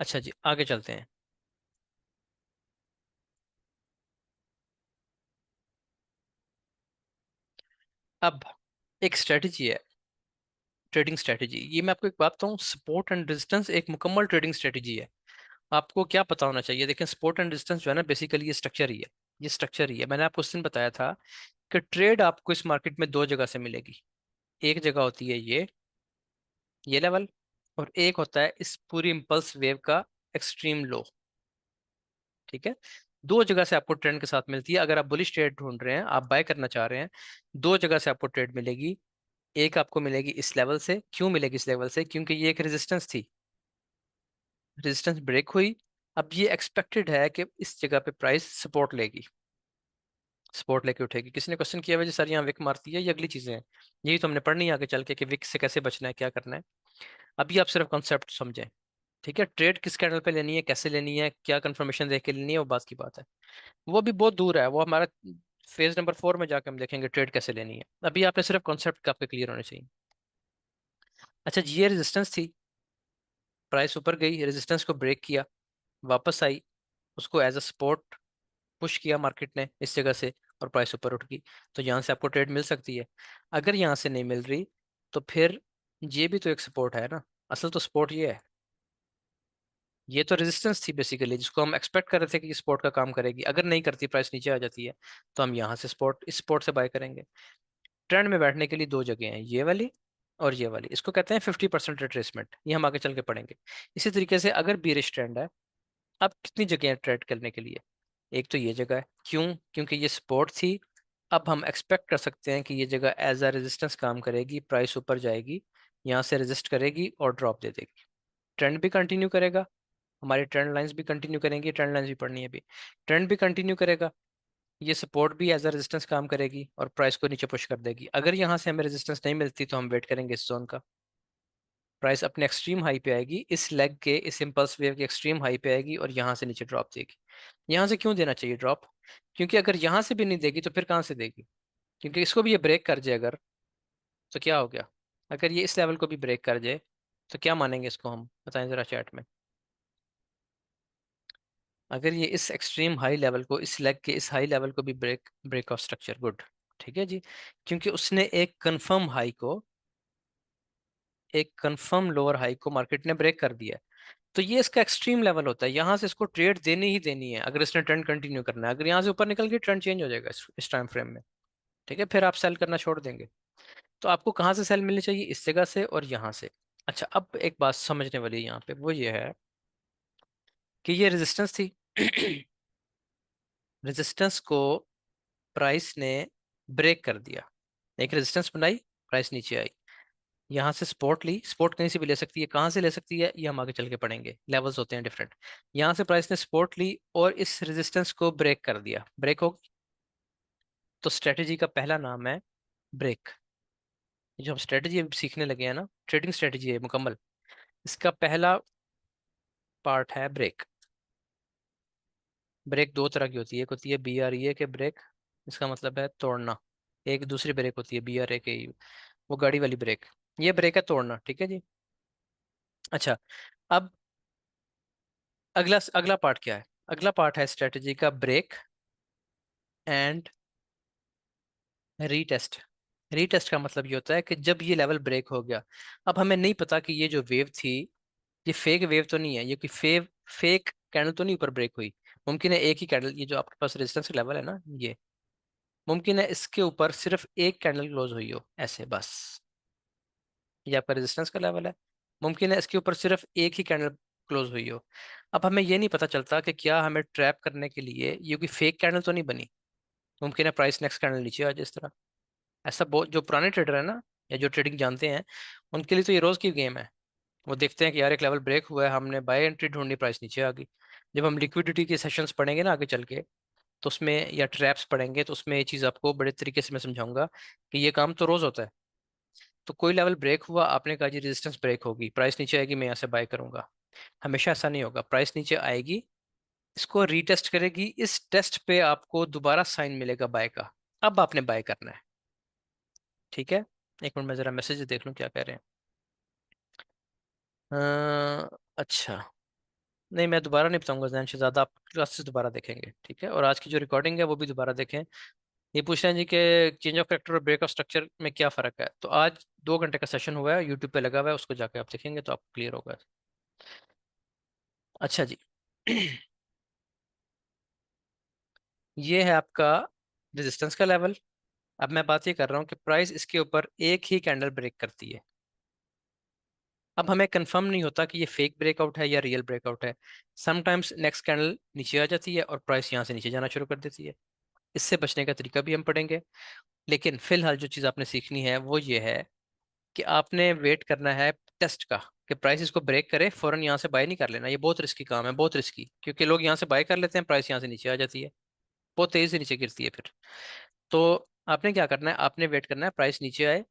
अच्छा जी, आगे चलते हैं। अब एक स्ट्रेटजी है, ट्रेडिंग स्ट्रेटजी, ये मैं आपको एक बात बताऊँ, सपोर्ट एंड रेजिस्टेंस एक मुकम्मल ट्रेडिंग स्ट्रेटजी है। आपको क्या पता होना चाहिए? देखें, सपोर्ट एंड रेजिस्टेंस जो है ना, बेसिकली ये स्ट्रक्चर ही है। ये स्ट्रक्चर ही है, मैंने आपको उस दिन बताया था कि ट्रेड आपको इस मार्केट में दो जगह से मिलेगी। एक जगह होती है ये लेवल, और एक होता है इस पूरी इम्पल्स वेव का एक्सट्रीम लो। ठीक है, दो जगह से आपको ट्रेंड के साथ मिलती है। अगर आप बुलिश ट्रेड ढूंढ रहे हैं, आप बाय करना चाह रहे हैं, दो जगह से आपको ट्रेड मिलेगी। एक आपको मिलेगी इस लेवल से। क्यों मिलेगी इस लेवल से? क्योंकि ये एक रेजिस्टेंस थी, रेजिस्टेंस ब्रेक हुई। अब ये एक्सपेक्टेड है कि इस जगह पे प्राइस सपोर्ट लेगी, सपोर्ट लेके उठेगी। किसी ने क्वेश्चन किया वजह सर यहाँ विक मारती है, ये अगली चीजें हैं, यही तो हमने पढ़नी है आगे चल के कि विक से कैसे बचना है, क्या करना है। अभी आप सिर्फ कॉन्सेप्ट समझें। ठीक है, ट्रेड किस कैंडल पे लेनी है, कैसे लेनी है, क्या कंफर्मेशन देख के लेनी है, वो बात की बात है। वो भी बहुत दूर है, वो हमारा फेज नंबर 4 में जाकर हम देखेंगे ट्रेड कैसे लेनी है। अभी आपने सिर्फ कॉन्सेप्ट आपके क्लियर होने चाहिए। अच्छा जी, ये रेजिस्टेंस थी, प्राइस ऊपर गई, रेजिस्टेंस को ब्रेक किया, वापस आई, उसको एज अ सपोर्ट पुश किया मार्केट ने इस जगह से, और प्राइस ऊपर उठ गई। तो यहाँ से आपको ट्रेड मिल सकती है। अगर यहाँ से नहीं मिल रही, तो फिर ये भी तो एक सपोर्ट है ना। असल तो सपोर्ट ये है, ये तो रेजिस्टेंस थी बेसिकली, जिसको हम एक्सपेक्ट कर रहे थे कि सपोर्ट का काम करेगी। अगर नहीं करती, प्राइस नीचे आ जाती है, तो हम यहाँ से सपोर्ट, इस सपोर्ट से बाय करेंगे। ट्रेंड में बैठने के लिए दो जगह हैं, ये वाली और ये वाली। इसको कहते हैं 50% रिट्रेसमेंट, ये हम आगे चल के पढ़ेंगे। इसी तरीके से अगर बीरिश ट्रेंड है, अब कितनी जगह है ट्रेड करने के लिए? एक तो ये जगह है। क्यों? क्योंकि ये सपोर्ट थी। अब हम एक्सपेक्ट कर सकते हैं कि ये जगह एज अ रेजिस्टेंस काम करेगी, प्राइस ऊपर जाएगी, यहाँ से रेजिस्ट करेगी और ड्रॉप दे देगी। ट्रेंड भी कंटिन्यू करेगा, हमारी ट्रेंड लाइंस भी कंटिन्यू करेंगी, ट्रेंड लाइंस भी पढ़नी है अभी। ट्रेंड भी कंटिन्यू करेगा, ये सपोर्ट भी एज अ रेजिस्टेंस काम करेगी और प्राइस को नीचे पुश कर देगी। अगर यहाँ से हमें रेजिस्टेंस नहीं मिलती, तो हम वेट करेंगे इस जोन का। प्राइस अपने एक्सट्रीम हाई पे आएगी, इस लेग के, इस इम्पल्स वेव के एक्सट्रीम हाई पे आएगी, और यहाँ से नीचे ड्रॉप देगी। यहाँ से क्यों देना चाहिए ड्रॉप? क्योंकि अगर यहाँ से भी नहीं देगी तो फिर कहाँ से देगी? क्योंकि इसको भी ये ब्रेक कर जाए अगर, तो क्या हो गया? अगर ये इस लेवल को भी ब्रेक कर जाए, तो क्या मानेंगे इसको हम, बताएं जरा चैट में। अगर ये इस एक्सट्रीम हाई लेवल को, इस लेग के इस हाई लेवल को भी break break of structure, good. ठीक है जी, क्योंकि उसने एक कंफर्म हाई को, एक कंफर्म लोअर हाई को मार्केट ने ब्रेक कर दिया है। तो ये इसका एक्सट्रीम लेवल होता है, यहाँ से इसको ट्रेड देनी ही देनी है अगर इसने ट्रेंड कंटिन्यू करना है। अगर यहाँ से ऊपर निकल गई, ट्रेंड चेंज हो जाएगा इस टाइम फ्रेम में। ठीक है, फिर आप सेल करना छोड़ देंगे। तो आपको कहाँ से सेल मिलनी चाहिए? इस जगह से और यहाँ से। अच्छा, अब एक बात समझने वाली है यहाँ पे, वो ये है कि ये रेजिस्टेंस थी। रेजिस्टेंस को प्राइस ने ब्रेक कर दिया, एक रेजिस्टेंस बनाई, प्राइस नीचे आई। यहाँ से सपोर्ट ली, सपोर्ट कहीं से भी ले सकती है, कहाँ से ले सकती है ये हम आगे चल के पढ़ेंगे, लेवल्स होते हैं डिफरेंट। यहाँ से प्राइस ने सपोर्ट ली और इस रेजिस्टेंस को ब्रेक कर दिया, ब्रेक हो, तो स्ट्रेटजी का पहला नाम है ब्रेक। जो हम स्ट्रेटजी सीखने लगे हैं ना, ट्रेडिंग स्ट्रेटजी है मुकम्मल, इसका पहला पार्ट है ब्रेक। ब्रेक दो तरह की होती है, एक होती है BREA के ब्रेक, इसका मतलब है तोड़ना। एक दूसरी ब्रेक होती है BRAKU, वो गाड़ी वाली ब्रेक। ये ब्रेक है तोड़ना, ठीक है जी। अच्छा, अब अगला अगला पार्ट क्या है? अगला पार्ट है स्ट्रेटजी का ब्रेक एंड रीटेस्ट। रीटेस्ट का मतलब ये होता है कि जब ये लेवल ब्रेक हो गया, अब हमें नहीं पता कि ये जो वेव थी, ये फेक वेव तो नहीं है, ये कोई फेक कैंडल तो नहीं ऊपर ब्रेक हुई। मुमकिन है एक ही कैंडल, ये जो आपके पास रेजिस्टेंस लेवल है ना, ये मुमकिन है इसके ऊपर सिर्फ एक कैंडल क्लोज हुई हो ऐसे बस, ये आपका रेजिस्टेंस का लेवल है। मुमकिन है इसके ऊपर सिर्फ एक ही कैंडल क्लोज हुई हो। अब हमें ये नहीं पता चलता कि क्या हमें ट्रैप करने के लिए ये कोई फेक कैंडल तो नहीं बनी। मुमकिन है प्राइस नेक्स्ट कैंडल नीचे आ जाए इस तरह। ऐसा बहुत जो पुराने ट्रेडर है ना, या जो ट्रेडिंग जानते हैं, उनके लिए तो ये रोज की गेम है। वो देखते हैं कि यार एक लेवल ब्रेक हुआ है, हमने बाय एंट्री ढूंढनी, प्राइस नीचे आ गई। जब हम लिक्विडिटी के सेशंस पढ़ेंगे ना आगे चल के, तो उसमें या ट्रैप्स पढ़ेंगे तो उसमें ये चीज़ आपको बड़े तरीके से मैं समझाऊंगा कि ये काम तो रोज होता है। तो कोई लेवल ब्रेक हुआ, आपने कहा जी रेजिस्टेंस ब्रेक होगी, प्राइस नीचे आएगी, मैं यहाँ से बाय करूंगा। हमेशा ऐसा नहीं होगा, प्राइस नीचे आएगी, इसको रीटेस्ट करेगी, इस टेस्ट पे आपको दोबारा साइन मिलेगा बाय का, अब आपने बाय करना है। ठीक है, एक मिनट में जरा मैसेज देख लूं क्या कह रहे हैं। अच्छा, नहीं मैं दोबारा नहीं बताऊंगा जैन शहजादा, आप क्लासेस दोबारा देखेंगे, ठीक है, और आज की जो रिकॉर्डिंग है वो भी दोबारा देखें। ये पूछ रहे हैं जी कि चेंज ऑफ फैक्टर और ब्रेक ऑफ स्ट्रक्चर में क्या फ़र्क है, तो आज 2 घंटे का सेशन हुआ है, यूट्यूब पे लगा हुआ है, उसको जाके आप देखेंगे तो आपको क्लियर होगा। अच्छा जी। ये है आपका रेजिस्टेंस का लेवल। अब मैं बात ये कर रहा हूँ कि प्राइस इसके ऊपर एक ही कैंडल ब्रेक करती है। अब हमें कंफर्म नहीं होता कि ये फेक ब्रेकआउट है या रियल ब्रेकआउट है। समटाइम्स नेक्स्ट कैंडल नीचे आ जाती है और प्राइस यहाँ से नीचे जाना शुरू कर देती है। इससे बचने का तरीका भी हम पढ़ेंगे। लेकिन फिलहाल जो चीज़ आपने सीखनी है वो ये है कि आपने वेट करना है टेस्ट का, कि प्राइस इसको ब्रेक करे, फौरन यहाँ से बाय नहीं कर लेना, ये बहुत रिस्की काम है, बहुत रिस्की, क्योंकि लोग यहाँ से बाय कर लेते हैं, प्राइस यहाँ से नीचे आ जाती है, बहुत तेजी से नीचे गिरती है फिर। तो आपने क्या करना है, आपने वेट करना है प्राइस नीचे आए,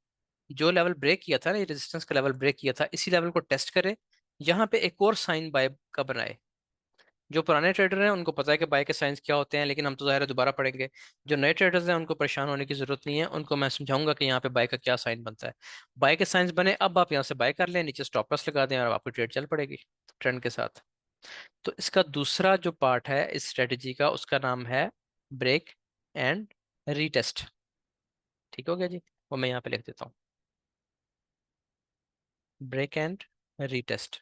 जो लेवल ब्रेक किया था ना, ये रेजिस्टेंस का लेवल ब्रेक किया था, इसी लेवल को टेस्ट करे, यहाँ पे एक और साइन बाय का बनाए। जो पुराने ट्रेडर हैं उनको पता है कि बाय के साइंस क्या होते हैं, लेकिन हम तो ज़ाहिर है दोबारा पढ़ेंगे। जो नए ट्रेडर्स हैं उनको परेशान होने की जरूरत नहीं है, उनको मैं समझाऊंगा कि यहाँ पे बाय का क्या साइन बनता है। बाय के साइंस बने, अब आप यहाँ से बाय कर लें, नीचे स्टॉप लॉस लगा दें और आपकी ट्रेड चल पड़ेगी ट्रेंड के साथ। तो इसका दूसरा जो पार्ट है इस स्ट्रेटजी का, उसका नाम है ब्रेक एंड रीटेस्ट। ठीक हो गया जी, वो मैं यहाँ पे लिख देता हूँ, break and retest.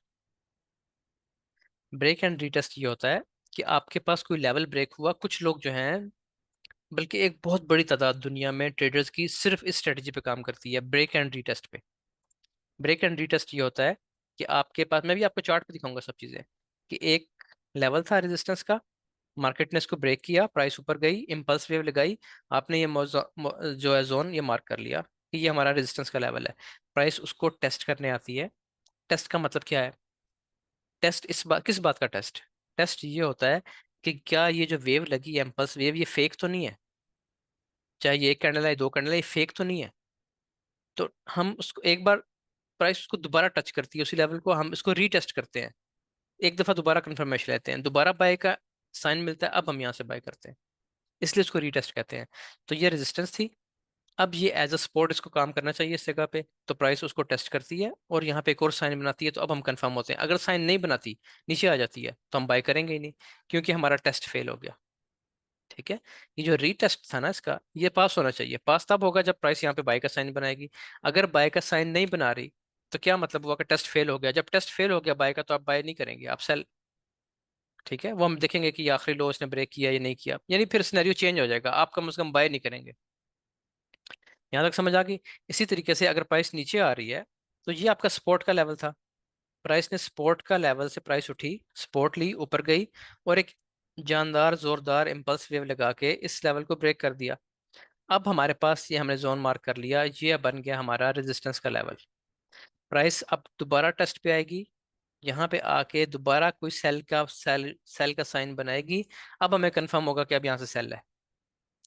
Break and retest ये होता है कि आपके पास कोई लेवल ब्रेक हुआ, कुछ लोग जो हैं, बल्कि एक बहुत बड़ी तादाद दुनिया में ट्रेडर्स की सिर्फ इस स्ट्रेटजी पे काम करती है, ब्रेक एंड रीटेस्ट पे। ब्रेक एंड रीटेस्ट ये होता है कि आपके पास, मैं भी आपको चार्ट पे दिखाऊंगा सब चीज़ें, कि एक लेवल था रेजिस्टेंस का, मार्केट ने इसको ब्रेक किया, प्राइस ऊपर गई, इम्पल्स वेव लगाई, आपने ये जो है जोन ये मार्क कर लिया कि ये हमारा रेजिस्टेंस का लेवल है। प्राइस उसको टेस्ट करने आती है। टेस्ट का मतलब क्या है? टेस्ट इस बात, किस बात का टेस्ट? टेस्ट ये होता है कि क्या ये जो वेव लगी है, इम्पल्स वेव, ये फेक तो नहीं है, चाहे ये एक कैंडल है दो कैंडल है, ये फेक तो नहीं है। तो हम उसको एक बार, प्राइस उसको दोबारा टच करती है उसी लेवल को, हम इसको रीटेस्ट करते हैं, एक दफा दोबारा कंफर्मेशन लेते हैं, दोबारा बाय का साइन मिलता है, अब हम यहाँ से बाय करते हैं, इसलिए इसको रीटेस्ट कहते हैं। तो ये रेजिस्टेंस थी, अब ये एज अ सपोर्ट इसको काम करना चाहिए इस जगह पे, तो प्राइस उसको टेस्ट करती है और यहाँ पे एक और साइन बनाती है, तो अब हम कंफर्म होते हैं। अगर साइन नहीं बनाती, नीचे आ जाती है, तो हम बाय करेंगे ही नहीं, क्योंकि हमारा टेस्ट फेल हो गया। ठीक है, ये जो रीटेस्ट था ना इसका, ये पास होना चाहिए। पास तब होगा जब प्राइस यहाँ पे बाय का साइन बनाएगी। अगर बाय का साइन नहीं बना रही, तो क्या मतलब हुआ कि टेस्ट फेल हो गया। जब टेस्ट फेल हो गया बाय का, तो आप बाय नहीं करेंगे, आप सेल। ठीक है, वो हम देखेंगे कि ये आखिरी लो इसने ब्रेक किया या नहीं किया, यानी फिर सिनेरियो चेंज हो जाएगा, आप कम से कम बाय नहीं करेंगे। यहाँ तक समझ आ गई? इसी तरीके से अगर प्राइस नीचे आ रही है, तो ये आपका सपोर्ट का लेवल था, प्राइस ने सपोर्ट का लेवल से प्राइस उठी, सपोर्ट ली, ऊपर गई, और एक जानदार जोरदार इम्पल्स वेव लगा के इस लेवल को ब्रेक कर दिया। अब हमारे पास ये, हमने जोन मार्क कर लिया, ये बन गया हमारा रेजिस्टेंस का लेवल। प्राइस अब दोबारा टेस्ट पे आएगी, यहाँ पे आके दोबारा कोई सेल का साइन बनाएगी। अब हमें कंफर्म होगा कि अब यहाँ से सेल है।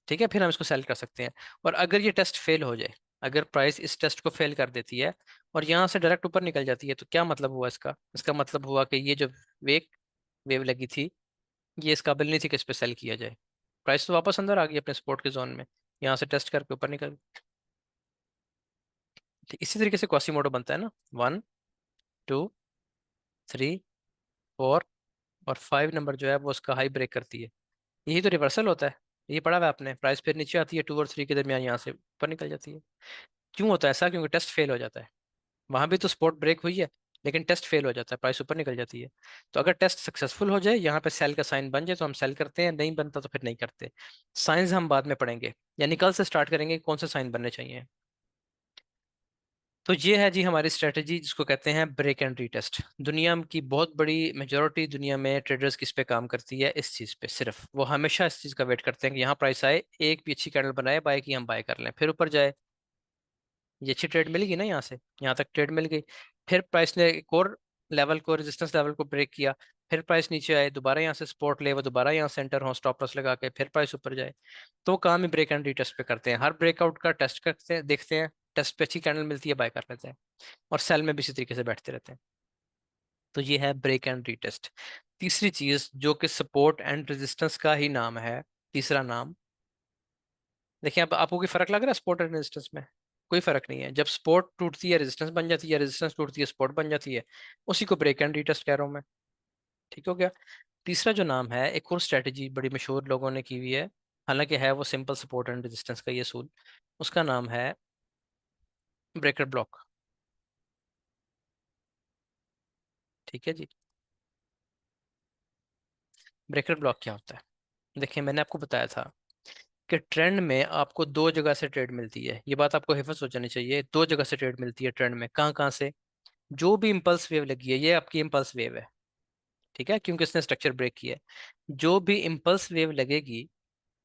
ठीक है, फिर हम इसको सेल कर सकते हैं। और अगर ये टेस्ट फेल हो जाए, अगर प्राइस इस टेस्ट को फेल कर देती है और यहाँ से डायरेक्ट ऊपर निकल जाती है, तो क्या मतलब हुआ इसका? इसका मतलब हुआ कि ये जो वेव वेव लगी थी, ये इस काबिल नहीं थी कि इस पे सेल किया जाए। प्राइस तो वापस अंदर आ गई अपने सपोर्ट के जोन में, यहाँ से टेस्ट करके ऊपर निकल। ठीक, इसी तरीके से क्वासीमोडो बनता है ना। 1, 2, 3, 4 और 5 नंबर जो है वो उसका हाई ब्रेक करती है। यही तो रिवर्सल होता है। ये पढ़ा हुआ है आपने, प्राइस फिर नीचे आती है 2 और 3 के दरमियान, यहाँ से ऊपर निकल जाती है। क्यों होता है ऐसा? क्योंकि टेस्ट फेल हो जाता है। वहां भी तो सपोर्ट ब्रेक हुई है, लेकिन टेस्ट फेल हो जाता है, प्राइस ऊपर निकल जाती है। तो अगर टेस्ट सक्सेसफुल हो जाए, यहाँ पे सेल का साइन बन जाए, तो हम सेल करते हैं, नहीं बनता तो फिर नहीं करते। साइंस हम बाद में पढ़ेंगे, यानी कल से स्टार्ट करेंगे कौन से साइन बनने चाहिए। तो ये है जी हमारी स्ट्रेटजी, जिसको कहते हैं ब्रेक एंड रीटेस्ट। दुनिया की बहुत बड़ी मेजोरिटी दुनिया में ट्रेडर्स किस पे काम करती है? इस चीज़ पे। सिर्फ वो हमेशा इस चीज़ का वेट करते हैं कि यहाँ प्राइस आए, एक भी अच्छी कैंडल बनाए बाय की, हम बाय कर लें, फिर ऊपर जाए। ये अच्छी ट्रेड मिल गई ना, यहाँ से यहाँ तक ट्रेड मिल गई। फिर प्राइस ने एक और लेवल को, रेजिस्टेंस लेवल को ब्रेक किया, फिर प्राइस नीचे आए, दोबारा यहाँ से सपोर्ट ले, वो दोबारा यहाँ सेंटर हो, स्टॉप लॉस लगा के फिर प्राइस ऊपर जाए। तो काम ही ब्रेक एंड रीटेस्ट पे करते हैं। हर ब्रेकआउट का टेस्ट करते हैं, देखते हैं, टेस्ट पे अच्छी कैंडल मिलती है, बाय कर लेते हैं। और सेल में भी इसी तरीके से बैठते रहते हैं। तो ये है ब्रेक एंड रीटेस्ट। तीसरी चीज जो कि सपोर्ट एंड रेजिस्टेंस का ही नाम है, तीसरा नाम। देखिए, अब आपको कोई फर्क लग रहा है सपोर्ट एंड रेजिस्टेंस में? कोई फर्क नहीं है। जब सपोर्ट टूटती है रेजिस्टेंस बन जाती है, रेजिस्टेंस टूटती है सपोर्ट बन जाती है। उसी को ब्रेक एंड रीटेस्ट कह रहा हूँ मैं। ठीक हो गया। तीसरा जो नाम है, एक और स्ट्रेटेजी बड़ी मशहूर लोगों ने की हुई है, हालांकि है वो सिंपल सपोर्ट एंड रेजिस्टेंस का ये असूल। उसका नाम है ब्रेकर ब्लॉक। ठीक है जी। ब्रेकर ब्लॉक क्या होता है? देखिए, मैंने आपको बताया था कि ट्रेंड में आपको दो जगह से ट्रेड मिलती है। ये बात आपको हिफज हो जानी चाहिए। दो जगह से ट्रेड मिलती है ट्रेंड में। कहाँ कहाँ से? जो भी इंपल्स वेव लगी है, ये आपकी इंपल्स वेव है। ठीक है, क्योंकि इसने स्ट्रक्चर ब्रेक किया है। जो भी इंपल्स वेव लगेगी,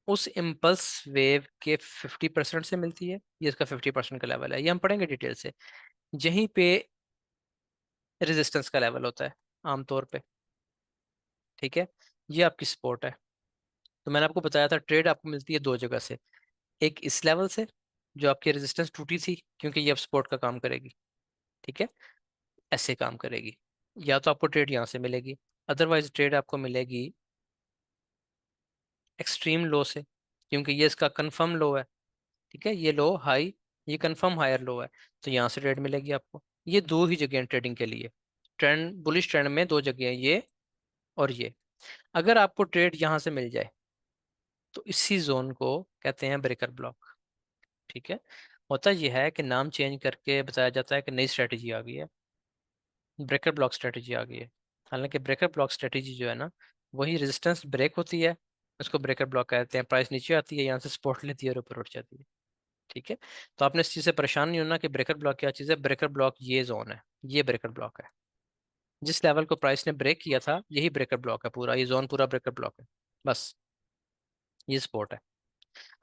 उस इंपल्स वेव के 50% से मिलती है। ये इसका 50% का लेवल है, ये हम पढ़ेंगे डिटेल से। यहीं पे रेजिस्टेंस का लेवल होता है आमतौर पे। ठीक है, ये आपकी सपोर्ट है। तो मैंने आपको बताया था ट्रेड आपको मिलती है दो जगह से। एक इस लेवल से, जो आपकी रेजिस्टेंस टूटी थी, क्योंकि ये अब सपोर्ट का काम करेगी। ठीक है, ऐसे काम करेगी। या तो आपको ट्रेड यहाँ से मिलेगी, अदरवाइज ट्रेड आपको मिलेगी एक्सट्रीम लो से, क्योंकि ये इसका कंफर्म लो है। ठीक है, ये लो हाई, ये कंफर्म हायर लो है। तो यहाँ से ट्रेड मिलेगी आपको। ये दो ही जगह हैं ट्रेडिंग के लिए। ट्रेंड, बुलिश ट्रेंड में दो जगह हैं, ये और ये। अगर आपको ट्रेड यहाँ से मिल जाए, तो इसी जोन को कहते हैं ब्रेकर ब्लॉक। ठीक है, होता यह है कि नाम चेंज करके बताया जाता है कि नई स्ट्रेटेजी आ गई है, ब्रेकर ब्लॉक स्ट्रेटेजी आ गई है। हालांकि ब्रेकर ब्लॉक स्ट्रेटेजी जो है ना, वही रेजिस्टेंस ब्रेक होती है, उसको ब्रेकर ब्लॉक कहते हैं। प्राइस नीचे आती है, यहाँ से सपोर्ट लेती है और ऊपर उठ जाती है। ठीक है, तो आपने इस चीज़ से परेशान नहीं होना कि ब्रेकर ब्लॉक क्या चीज़ है। ब्रेकर ब्लॉक ये जोन है, ये ब्रेकर ब्लॉक है। जिस लेवल को प्राइस ने ब्रेक किया था, यही ब्रेकर ब्लॉक है पूरा, ये जोन पूरा ब्रेकर ब्लॉक है। बस, ये सपोर्ट है।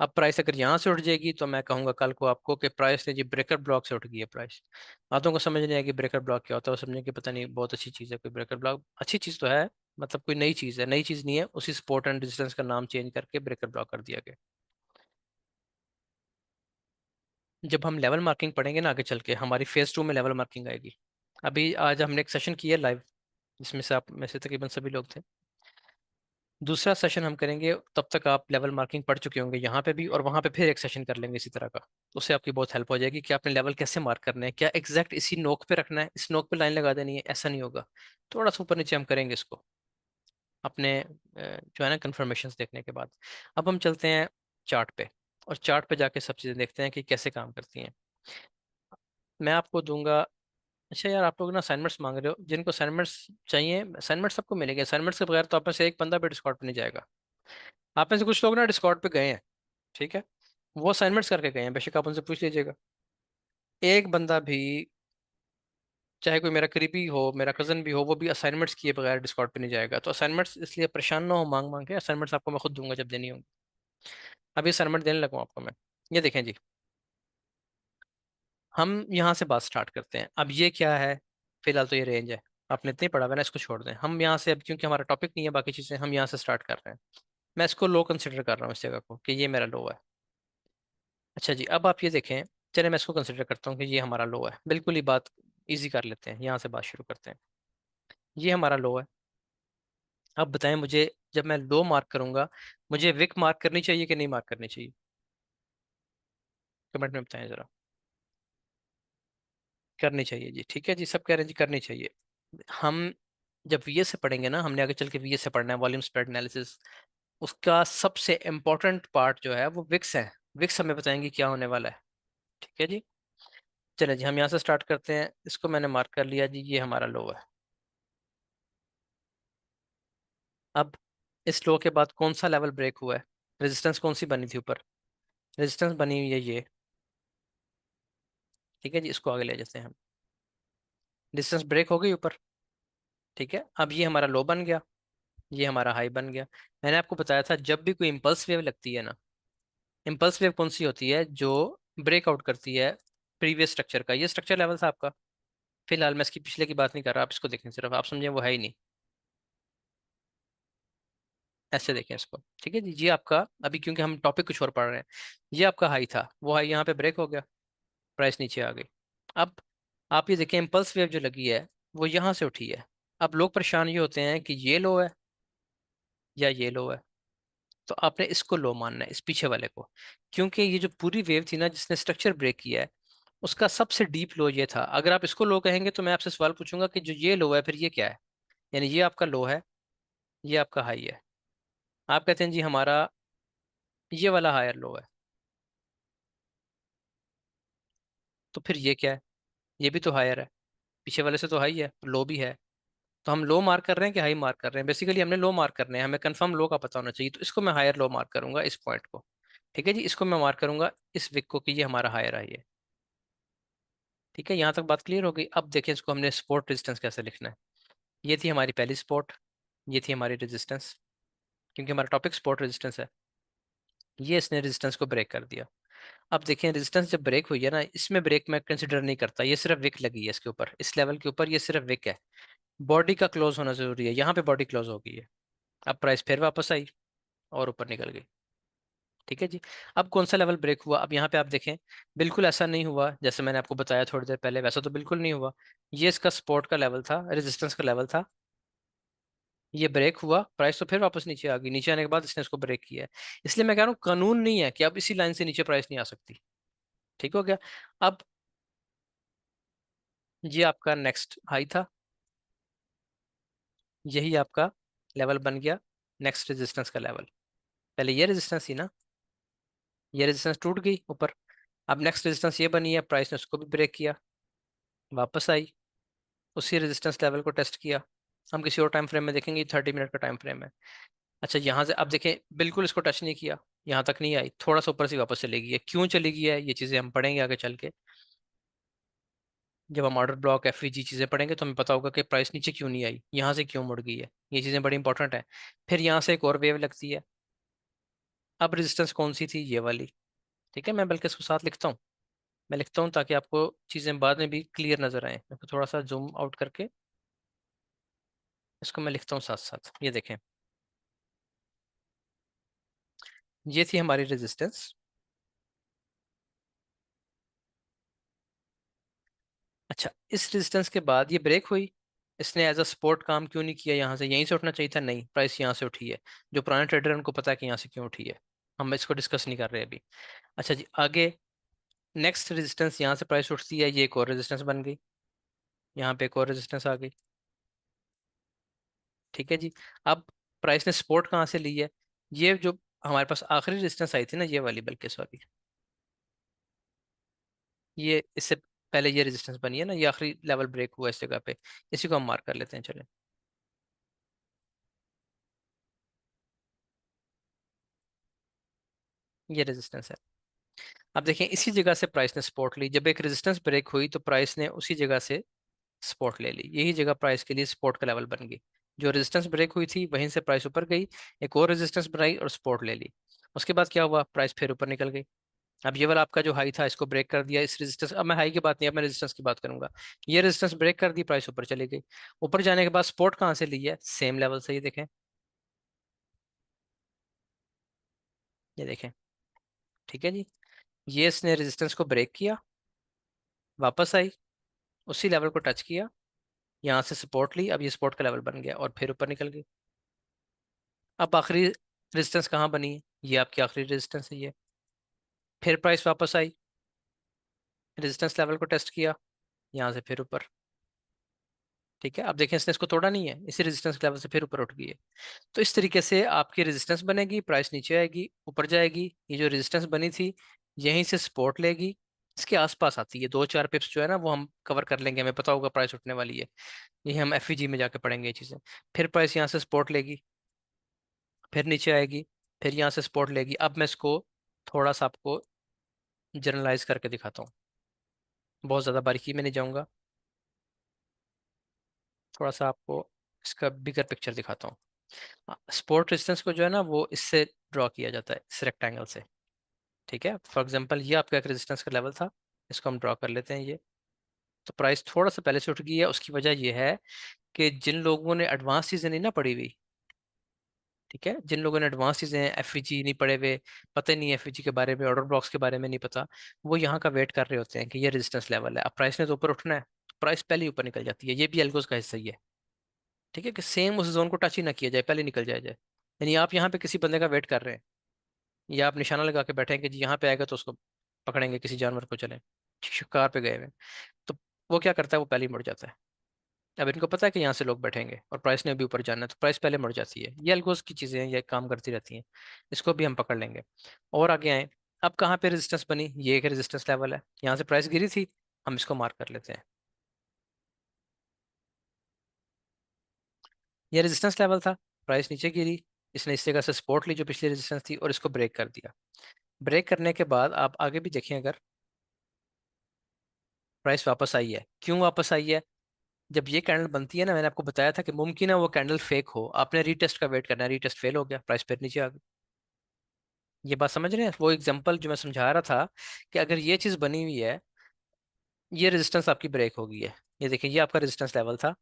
अब प्राइस अगर यहाँ से उठ जाएगी, तो मैं कहूंगा कल को आपको कि प्राइस ने जी ब्रेकर ब्लॉक से उठ गई है प्राइस। बातों को समझ नहीं आएगी ब्रेकर ब्लॉक क्या होता है, वो समझने की पता नहीं बहुत अच्छी चीज़ है कोई ब्रेकर ब्लॉक। अच्छी चीज़ तो है, मतलब कोई नई चीज़ है, नई चीज़ नहीं है। उसी सपोर्ट एंड रेजिस्टेंस का नाम चेंज करके ब्रेकर ब्लॉक कर दिया गया। जब हम लेवल मार्किंग पढ़ेंगे ना आगे चल के, हमारी फेज 2 में लेवल मार्किंग आएगी। अभी आज हमने एक सेशन किया लाइव, जिसमें से आप में से तकरीबन सभी लोग थे। दूसरा सेशन हम करेंगे, तब तक आप लेवल मार्किंग पढ़ चुके होंगे यहाँ पे भी, और वहाँ पे फिर एक सेशन कर लेंगे इसी तरह का। तो उससे आपकी बहुत हेल्प हो जाएगी कि आपने लेवल कैसे मार्क करना है, क्या एग्जैक्ट इसी नोक पे रखना है, इस नोक पे लाइन लगा देनी है, ऐसा नहीं होगा। थोड़ा सा ऊपर नीचे हम करेंगे इसको अपने जो है ना कंफर्मेशंस देखने के बाद। अब हम चलते हैं चार्ट पे, और चार्ट पे जाके सब चीज़ें देखते हैं कि कैसे काम करती हैं। मैं आपको दूंगा। अच्छा यार, आप लोग ना असाइनमेंट्स मांग रहे हो, जिनको असाइनमेंट्स चाहिए असाइनमेंट सबको मिलेंगे। असाइनमेंट्स के बगैर तो आप में से एक बंदा भी डिस्कॉर्ड पे नहीं जाएगा। आप में से कुछ लोग ना डिस्कॉर्ड पे गए हैं, ठीक है, वो असाइनमेंट्स करके गए हैं, बेशक आप उनसे पूछ लीजिएगा। एक बंदा भी, चाहे कोई मेरा करीबी हो, मेरा कजन भी हो, वो भी असाइनमेंट्स किए बगैर डिस्कॉर्ड पे नहीं जाएगा। तो असाइनमेंट्स इसलिए परेशान ना हो मांग मांग के, असाइनमेंट्स आपको मैं खुद दूंगा जब देनी होगी। अभी असाइनमेंट देने लगूँ आपको मैं। ये देखें जी, हम यहाँ से बात स्टार्ट करते हैं। अब ये क्या है, फिलहाल तो ये रेंज है, आपने इतनी पढ़ा हुआ है ना, इसको छोड़ दें हम यहाँ से। अब क्योंकि हमारा टॉपिक नहीं है बाकी चीज़ें, हम यहाँ से स्टार्ट कर रहे हैं। मैं इसको लो कंसिडर कर रहा हूँ इस जगह को, कि ये मेरा लो है। अच्छा जी, अब आप ये देखें, चले मैं इसको कंसिडर करता हूँ कि ये हमारा लो है, बिल्कुल ही बात इजी कर लेते हैं, यहाँ से बात शुरू करते हैं। ये हमारा लो है। अब बताएं मुझे, जब मैं लो मार्क करूंगा, मुझे विक मार्क करनी चाहिए कि नहीं मार्क करनी चाहिए? कमेंट में बताएं जरा। करनी चाहिए जी, ठीक है जी, सब कह रहे हैं जी करनी चाहिए। हम जब वीएस से पढ़ेंगे ना, हमने आगे चल के वीएस से पढ़ना है, वॉल्यूम स्प्रेड एनालिसिस, उसका सबसे इंपॉर्टेंट पार्ट जो है वो विक्स है। विक्स हमें बताएंगे क्या होने वाला है। ठीक है जी, चले जी हम यहाँ से स्टार्ट करते हैं। इसको मैंने मार्क कर लिया जी, ये हमारा लो है। अब इस लो के बाद कौन सा लेवल ब्रेक हुआ है? रेजिस्टेंस कौन सी बनी थी ऊपर? रेजिस्टेंस बनी हुई है ये। ठीक है जी, इसको आगे ले जाते हैं हम। डिस्टेंस ब्रेक हो गई ऊपर। ठीक है, अब ये हमारा लो बन गया, ये हमारा हाई बन गया। मैंने आपको बताया था जब भी कोई इम्पल्स वेव लगती है ना, इम्पल्स वेव कौन सी होती है? जो ब्रेकआउट करती है प्रीवियस स्ट्रक्चर का। ये स्ट्रक्चर लेवल था आपका। फिलहाल मैं इसकी पिछले की बात नहीं कर रहा, आप इसको देखें सिर्फ, आप समझें वो है ही नहीं। ऐसे देखें इसको, ठीक है जी। ये आपका, अभी क्योंकि हम टॉपिक कुछ और पढ़ रहे हैं, ये आपका हाई था, वो हाई यहाँ पे ब्रेक हो गया, प्राइस नीचे आ गई। अब आप ये देखें, इम्पल्स वेव जो लगी है वो यहाँ से उठी है। अब लोग परेशान ये होते हैं कि ये लो है या ये लो है, तो आपने इसको लो मानना है, इस पीछे वाले को। क्योंकि ये जो पूरी वेव थी ना जिसने स्ट्रक्चर ब्रेक किया है, उसका सबसे डीप लो ये था। अगर आप इसको लो कहेंगे तो मैं आपसे सवाल पूछूंगा कि जो ये लो है फिर ये क्या है? यानी ये आपका लो है, ये आपका हाई है। आप कहते हैं जी हमारा ये वाला हायर लो है, तो फिर ये क्या है? ये भी तो हायर है, पीछे वाले से तो हाई है, लो भी है। तो हम लो मार्क कर रहे हैं कि हाई मार्क कर रहे हैं? बेसिकली हमने लो मार्क करने हैं, हमें कंफर्म लो का पता होना चाहिए, तो इसको मैं हायर लो मार्क करूंगा, इस पॉइंट को। ठीक है जी, इसको मैं मार्क करूंगा इस विक को कि ये हमारा हायर हाई है। ठीक है, यहाँ तक बात क्लियर हो गई। अब देखें इसको हमने सपोर्ट रेजिस्टेंस कैसे लिखना है। ये थी हमारी पहली सपोर्ट, ये थी हमारी रेजिस्टेंस, क्योंकि हमारा टॉपिक सपोर्ट रेजिस्टेंस है। ये इसने रेजिस्टेंस को ब्रेक कर दिया। अब देखें रेजिस्टेंस जब ब्रेक हुई है ना, इसमें ब्रेक मैं कंसिडर नहीं करता, ये सिर्फ विक लगी है इसके ऊपर, इस लेवल के ऊपर ये सिर्फ विक है। बॉडी का क्लोज होना जरूरी है, यहाँ पे बॉडी क्लोज हो गई है। अब प्राइस फिर वापस आई और ऊपर निकल गई। ठीक है जी, अब कौन सा लेवल ब्रेक हुआ? अब यहाँ पे आप देखें, बिल्कुल ऐसा नहीं हुआ जैसे मैंने आपको बताया थोड़ी देर पहले, वैसा तो बिल्कुल नहीं हुआ। ये इसका सपोर्ट का लेवल था, रेजिस्टेंस का लेवल था, ये ब्रेक हुआ, प्राइस तो फिर वापस नीचे आ गई, नीचे आने के बाद इसने इसको ब्रेक किया है। इसलिए मैं कह रहा हूँ कानून नहीं है कि अब इसी लाइन से नीचे प्राइस नहीं आ सकती। ठीक हो गया। अब ये आपका नेक्स्ट हाई था, यही आपका लेवल बन गया नेक्स्ट रेजिस्टेंस का लेवल। पहले ये रेजिस्टेंस थी ना, ये रेजिस्टेंस टूट गई ऊपर। अब नेक्स्ट रेजिस्टेंस ये बनी है, प्राइस ने उसको भी ब्रेक किया, वापस आई, उसी रेजिस्टेंस लेवल को टेस्ट किया। हम किसी और टाइम फ्रेम में देखेंगे, 30 मिनट का टाइम फ्रेम है। अच्छा, यहाँ से अब देखें, बिल्कुल इसको टच नहीं किया, यहाँ तक नहीं आई, थोड़ा सा ऊपर से वापस चली गई है। क्यों चली गई है ये चीज़ें हम पढ़ेंगे आगे चल के। जब हम ऑर्डर ब्लॉक एफवीजी चीज़ें पढ़ेंगे तो हमें पता होगा कि प्राइस नीचे क्यों नहीं आई, यहाँ से क्यों मुड़ गई है, ये चीज़ें बड़ी इंपॉर्टेंट है। फिर यहाँ से एक और वेव लगती है। अब रेजिस्टेंस कौन सी थी? ये वाली। ठीक है, मैं बल्कि इसको साथ लिखता हूँ, मैं लिखता हूँ ताकि आपको चीज़ें बाद में भी क्लियर नजर आए। मैं थोड़ा सा जूम आउट करके इसको मैं लिखता हूँ साथ साथ, ये देखें, ये थी हमारी रेजिस्टेंस। अच्छा, इस रेजिस्टेंस के बाद ये ब्रेक हुई, इसने एज अ सपोर्ट काम क्यों नहीं किया? यहाँ से, यहीं से उठना चाहिए था, नहीं, प्राइस यहाँ से उठी है। जो पुराने ट्रेडर हैं उनको पता है कि यहाँ से क्यों उठी है, हम इसको डिस्कस नहीं कर रहे अभी। अच्छा जी, आगे नेक्स्ट रेजिस्टेंस, यहाँ से प्राइस उठती है, ये एक और रेजिस्टेंस बन गई, यहाँ पे एक और रेजिस्टेंस आ गई। ठीक है जी, अब प्राइस ने सपोर्ट कहाँ से ली है? ये जो हमारे पास आखिरी रेजिस्टेंस आई थी ना, ये वाली, बल्कि सॉरी, ये इससे पहले ये रेजिस्टेंस बनी है ना, ये आखिरी लेवल ब्रेक हुआ इस जगह पे, इसी को हम मार्क कर लेते हैं, चलें। ये रेजिस्टेंस है। अब देखें, इसी जगह से प्राइस ने सपोर्ट ली, जब एक रेजिस्टेंस ब्रेक हुई तो प्राइस ने उसी जगह से सपोर्ट ले ली, यही जगह प्राइस के लिए सपोर्ट का लेवल बन गई। जो रेजिस्टेंस ब्रेक हुई थी वहीं से प्राइस ऊपर गई, एक और रेजिस्टेंस बनाई और सपोर्ट ले ली। उसके बाद क्या हुआ? प्राइस फिर ऊपर निकल गई। अब ये वाला आपका जो हाई था इसको ब्रेक कर दिया, इस रेजिस्टेंस, अब मैं हाई की बात नहीं, अब मैं रेजिस्टेंस की बात करूंगा। ये रेजिस्टेंस ब्रेक कर दी, प्राइस ऊपर चली गई। ऊपर जाने के बाद सपोर्ट कहाँ से ली है, सेम लेवल से, ये देखें, ये देखें। ठीक है जी, ये इसने रेजिस्टेंस को ब्रेक किया, वापस आई, उसी लेवल को टच किया, यहाँ से सपोर्ट ली, अब ये सपोर्ट का लेवल बन गया और फिर ऊपर निकल गई। अब आखिरी रेजिस्टेंस कहाँ बनी है, ये आपकी आखिरी रेजिस्टेंस है ये। फिर प्राइस वापस आई, रेजिस्टेंस लेवल को टेस्ट किया, यहाँ से फिर ऊपर। ठीक है, अब देखें इसने इसको तोड़ा नहीं है, इसी रेजिस्टेंस लेवल से फिर ऊपर उठ गई है। तो इस तरीके से आपकी रेजिस्टेंस बनेगी, प्राइस नीचे आएगी, ऊपर जाएगी, ये जो रेजिस्टेंस बनी थी यहीं से सपोर्ट लेगी, इसके आसपास आती है, 2-4 पिप्स जो है ना वो हम कवर कर लेंगे, हमें पता होगा प्राइस उठने वाली है, ये हम एफईजी में जाके पढ़ेंगे ये चीज़ें। फिर प्राइस यहाँ से सपोर्ट लेगी, फिर नीचे आएगी, फिर यहाँ से सपोर्ट लेगी। अब मैं इसको थोड़ा सा आपको जनरलाइज करके दिखाता हूँ, बहुत ज़्यादा बारीकी में नहीं जाऊँगा, थोड़ा सा आपको इसका बिगर पिक्चर दिखाता हूँ। सपोर्ट रेजिस्टेंस को जो है ना वो इससे ड्रॉ किया जाता है, इस रेक्टेंगल से। ठीक है, फॉर एग्जांपल ये आपका एक रेजिस्टेंस का लेवल था, इसको हम ड्रॉ कर लेते हैं ये। तो प्राइस थोड़ा सा पहले से उठ गई है, उसकी वजह ये है कि जिन लोगों ने एडवांस चीज़ें नहीं ना पढ़ी हुई, ठीक है, जिन लोगों ने एडवांस चीज़ें एफईजी नहीं पढ़े हुए, पता ही नहीं एफईजी के बारे में, ऑर्डर ब्लॉक्स के बारे में नहीं पता, वो यहाँ का वेट कर रहे होते हैं कि ये रेजिस्टेंस लेवल है, अब प्राइस ने तो ऊपर उठना है, तो प्राइस पहले ही ऊपर निकल जाती है, ये भी एल्गोस का हिस्सा ही है। ठीक है, कि सेम उस जोन को टच ही ना किया जाए, पहले निकल जाए। यानी आप यहाँ पे किसी बंदे का वेट कर रहे हैं, या आप निशाना लगा के बैठे हैं कि जी यहाँ पे आएगा तो उसको पकड़ेंगे, किसी जानवर को, चले शिकार पे गए हुए हैं, तो वो क्या करता है, वो पहले ही मुड़ जाता है। अब इनको पता है कि यहाँ से लोग बैठेंगे और प्राइस ने भी ऊपर जाना है, तो प्राइस पहले मुड़ जाती है। ये अल्गोस की चीज़ें हैं, ये काम करती रहती हैं, इसको भी हम पकड़ लेंगे। और आगे आए, अब कहाँ पे रेजिस्टेंस बनी, ये एक रेजिस्टेंस लेवल है, यहाँ से प्राइस गिरी थी, हम इसको मार्क कर लेते हैं, ये रेजिस्टेंस लेवल था, प्राइस नीचे गिरी, इसने इस जगह से सपोर्ट ली जो पिछली रेजिस्टेंस थी और इसको ब्रेक कर दिया। ब्रेक करने के बाद आप आगे भी देखें, अगर प्राइस वापस आई है, क्यों वापस आई है, जब ये कैंडल बनती है ना, मैंने आपको बताया था कि मुमकिन है वो कैंडल फेक हो, आपने रीटेस्ट का वेट करना है, रीटेस्ट फेल हो गया, प्राइस फिर नीचे आ गई। ये बात समझ रहे हैं, वो एग्जांपल जो मैं समझा रहा था कि अगर ये चीज़ बनी हुई है, ये रेजिस्टेंस आपकी ब्रेक हो गई है, ये देखिए ये आपका रेजिस्टेंस लेवल था,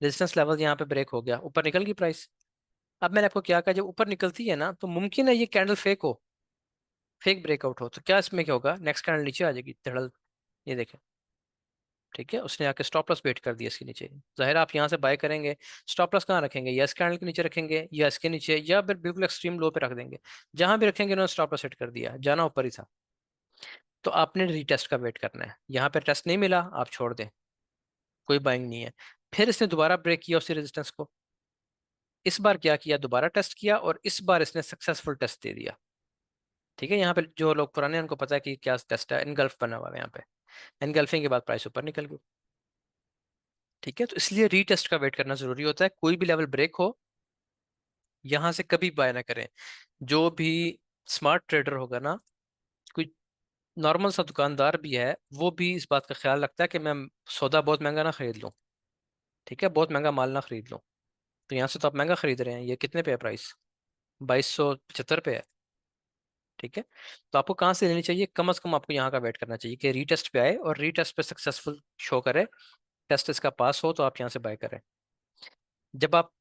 रेजिस्टेंस लेवल यहाँ पे ब्रेक हो गया, ऊपर निकल गई प्राइस। अब मैंने आपको क्या कहा, जब ऊपर निकलती है ना तो मुमकिन है ये कैंडल फेक हो, फेक ब्रेकआउट हो, तो क्या इसमें क्या होगा, नेक्स्ट कैंडल नीचे आ जाएगी धड़ल, ये देखें। ठीक है, उसने आके स्टॉप लॉस वेट कर दिया इसके नीचे, जाहिर है आप यहाँ से बाय करेंगे, स्टॉप लॉस कहाँ रखेंगे, या इस कैंडल के नीचे रखेंगे, या इसके नीचे, या फिर बिल्कुल एक्सट्रीम लो पे रख देंगे, जहां भी रखेंगे उन्होंने स्टॉप लॉस सेट कर दिया, जाना ऊपर ही था। तो आपने रीटेस्ट का वेट करना है, यहाँ पे टेस्ट नहीं मिला आप छोड़ दें, कोई बाइंग नहीं है। फिर इसने दोबारा ब्रेक किया उसी रेजिस्टेंस को, इस बार क्या किया, दोबारा टेस्ट किया और इस बार इसने सक्सेसफुल टेस्ट दे दिया। ठीक है, यहाँ पे जो लोग पुराने हैं उनको पता है कि क्या टेस्ट है, इनगल्फ बना हुआ है यहाँ पे, इनगल्फिंग के बाद प्राइस ऊपर निकल गई। ठीक है, तो इसलिए रीटेस्ट का वेट करना जरूरी होता है, कोई भी लेवल ब्रेक हो यहाँ से कभी बाय ना करें। जो भी स्मार्ट ट्रेडर होगा ना, कोई नॉर्मल सा दुकानदार भी है, वो भी इस बात का ख्याल रखता है कि मैं सौदा बहुत महंगा ना खरीद लूँ। ठीक है, बहुत महंगा माल ना खरीद लूँ। तो यहाँ से तो आप महंगा खरीद रहे हैं, ये कितने पे है प्राइस, 2275 पे है। ठीक है, तो आपको कहाँ से लेनी चाहिए, कम से कम आपको यहाँ का वेट करना चाहिए कि रीटेस्ट पे आए और रीटेस्ट पे सक्सेसफुल शो करे, टेस्ट इसका पास हो तो आप यहाँ से बाय करें। जब आप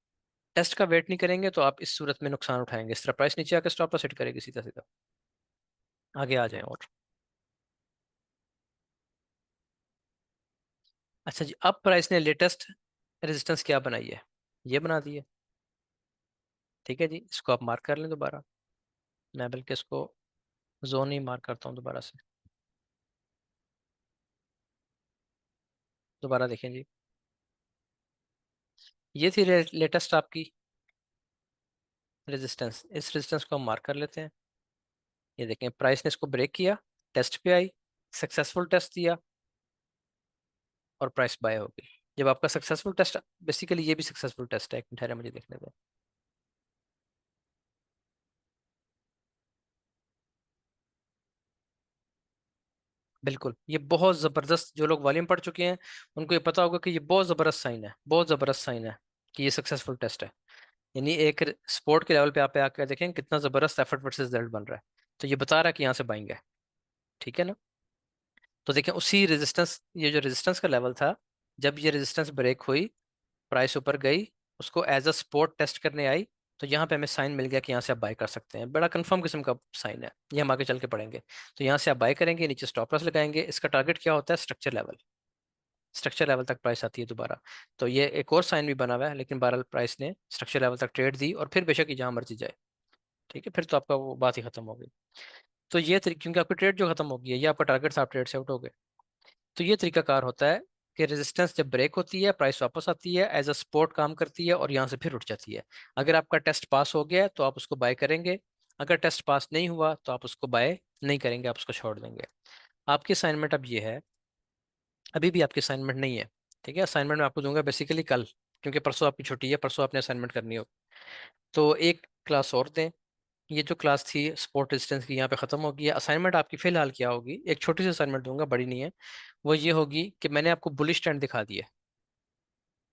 टेस्ट का वेट नहीं करेंगे तो आप इस सूरत में नुकसान उठाएंगे, इस तरह प्राइस नीचे आकर स्टॉप लॉस हिट करेगी सीधा सीधा। आगे आ जाए और, अच्छा जी, अब प्राइस ने लेटेस्ट रेजिस्टेंस क्या बनाई है, ये बना दी है। ठीक है जी, इसको आप मार्क कर लें दोबारा, मैं बल्कि इसको जोन ही मार्क करता हूँ दोबारा से, दोबारा देखें जी, ये थी लेटेस्ट आपकी रेजिस्टेंस, इस रेजिस्टेंस को हम मार्क कर लेते हैं। ये देखें प्राइस ने इसको ब्रेक किया, टेस्ट पे आई, सक्सेसफुल टेस्ट दिया और प्राइस बाय हो गई। जब आपका सक्सेसफुल टेस्ट, बेसिकली ये भी सक्सेसफुल टेस्ट है, एक मिनट ठहरे मुझे देखने दें। बिल्कुल, ये बहुत ज़बरदस्त, जो लोग वॉल्यूम पढ़ चुके हैं उनको ये पता होगा कि ये बहुत ज़बरदस्त साइन है, बहुत ज़बरदस्त साइन है कि ये सक्सेसफुल टेस्ट है। यानी एक स्पोर्ट के लेवल पे आप आकर देखें कितना ज़बरदस्त एफर्ट वर्सेस रिजल्ट बन रहा है, तो ये बता रहा है कि यहाँ से बाइंग है। ठीक है ना। तो देखें उसी रेजिस्टेंस, ये जो रेजिस्टेंस का लेवल था, जब ये रेजिस्टेंस ब्रेक हुई, प्राइस ऊपर गई, उसको एज अ सपोर्ट टेस्ट करने आई, तो यहाँ पे हमें साइन मिल गया कि यहाँ से आप बाय कर सकते हैं। बड़ा कंफर्म किस्म का साइन है, ये हम आगे चल के पढ़ेंगे। तो यहाँ से आप बाय करेंगे, नीचे स्टॉप लॉस लगाएंगे। इसका टारगेट क्या होता है? Structure level. स्ट्रक्चर लेवल तक प्राइस आती है दोबारा। तो ये एक और साइन भी बना हुआ है, लेकिन बहरहाल प्राइस ने स्ट्रक्चर लेवल तक ट्रेड दी, और फिर बेशक ही जहाँ मर्जी जाए, ठीक है, फिर तो आपका वो बात ही खत्म हो गई। तो ये क्योंकि आपकी ट्रेड जो खत्म हो गई है, ये आपका टारगेट था, आप ट्रेड से आउट हो गए। तो ये तरीकाकार होता है कि रेजिस्टेंस जब ब्रेक होती है, प्राइस वापस आती है, एज अ सपोर्ट काम करती है, और यहाँ से फिर उठ जाती है। अगर आपका टेस्ट पास हो गया है तो आप उसको बाय करेंगे, अगर टेस्ट पास नहीं हुआ तो आप उसको बाय नहीं करेंगे, आप उसको छोड़ देंगे। आपकी असाइनमेंट अब ये है, अभी भी आपकी असाइनमेंट नहीं है, ठीक है। असाइनमेंट मैं आपको दूंगा बेसिकली कल, क्योंकि परसों आपकी छुट्टी है, परसों आपने असाइनमेंट करनी हो। तो एक क्लास और दें। ये जो क्लास थी स्पोर्ट रेजिस्टेंस की, यहाँ पे ख़त्म होगी। असाइनमेंट आपकी फिलहाल क्या होगी, एक छोटी सी असाइनमेंट दूंगा, बड़ी नहीं है। वो ये होगी कि मैंने आपको बुलिश ट्रेंड दिखा दिया।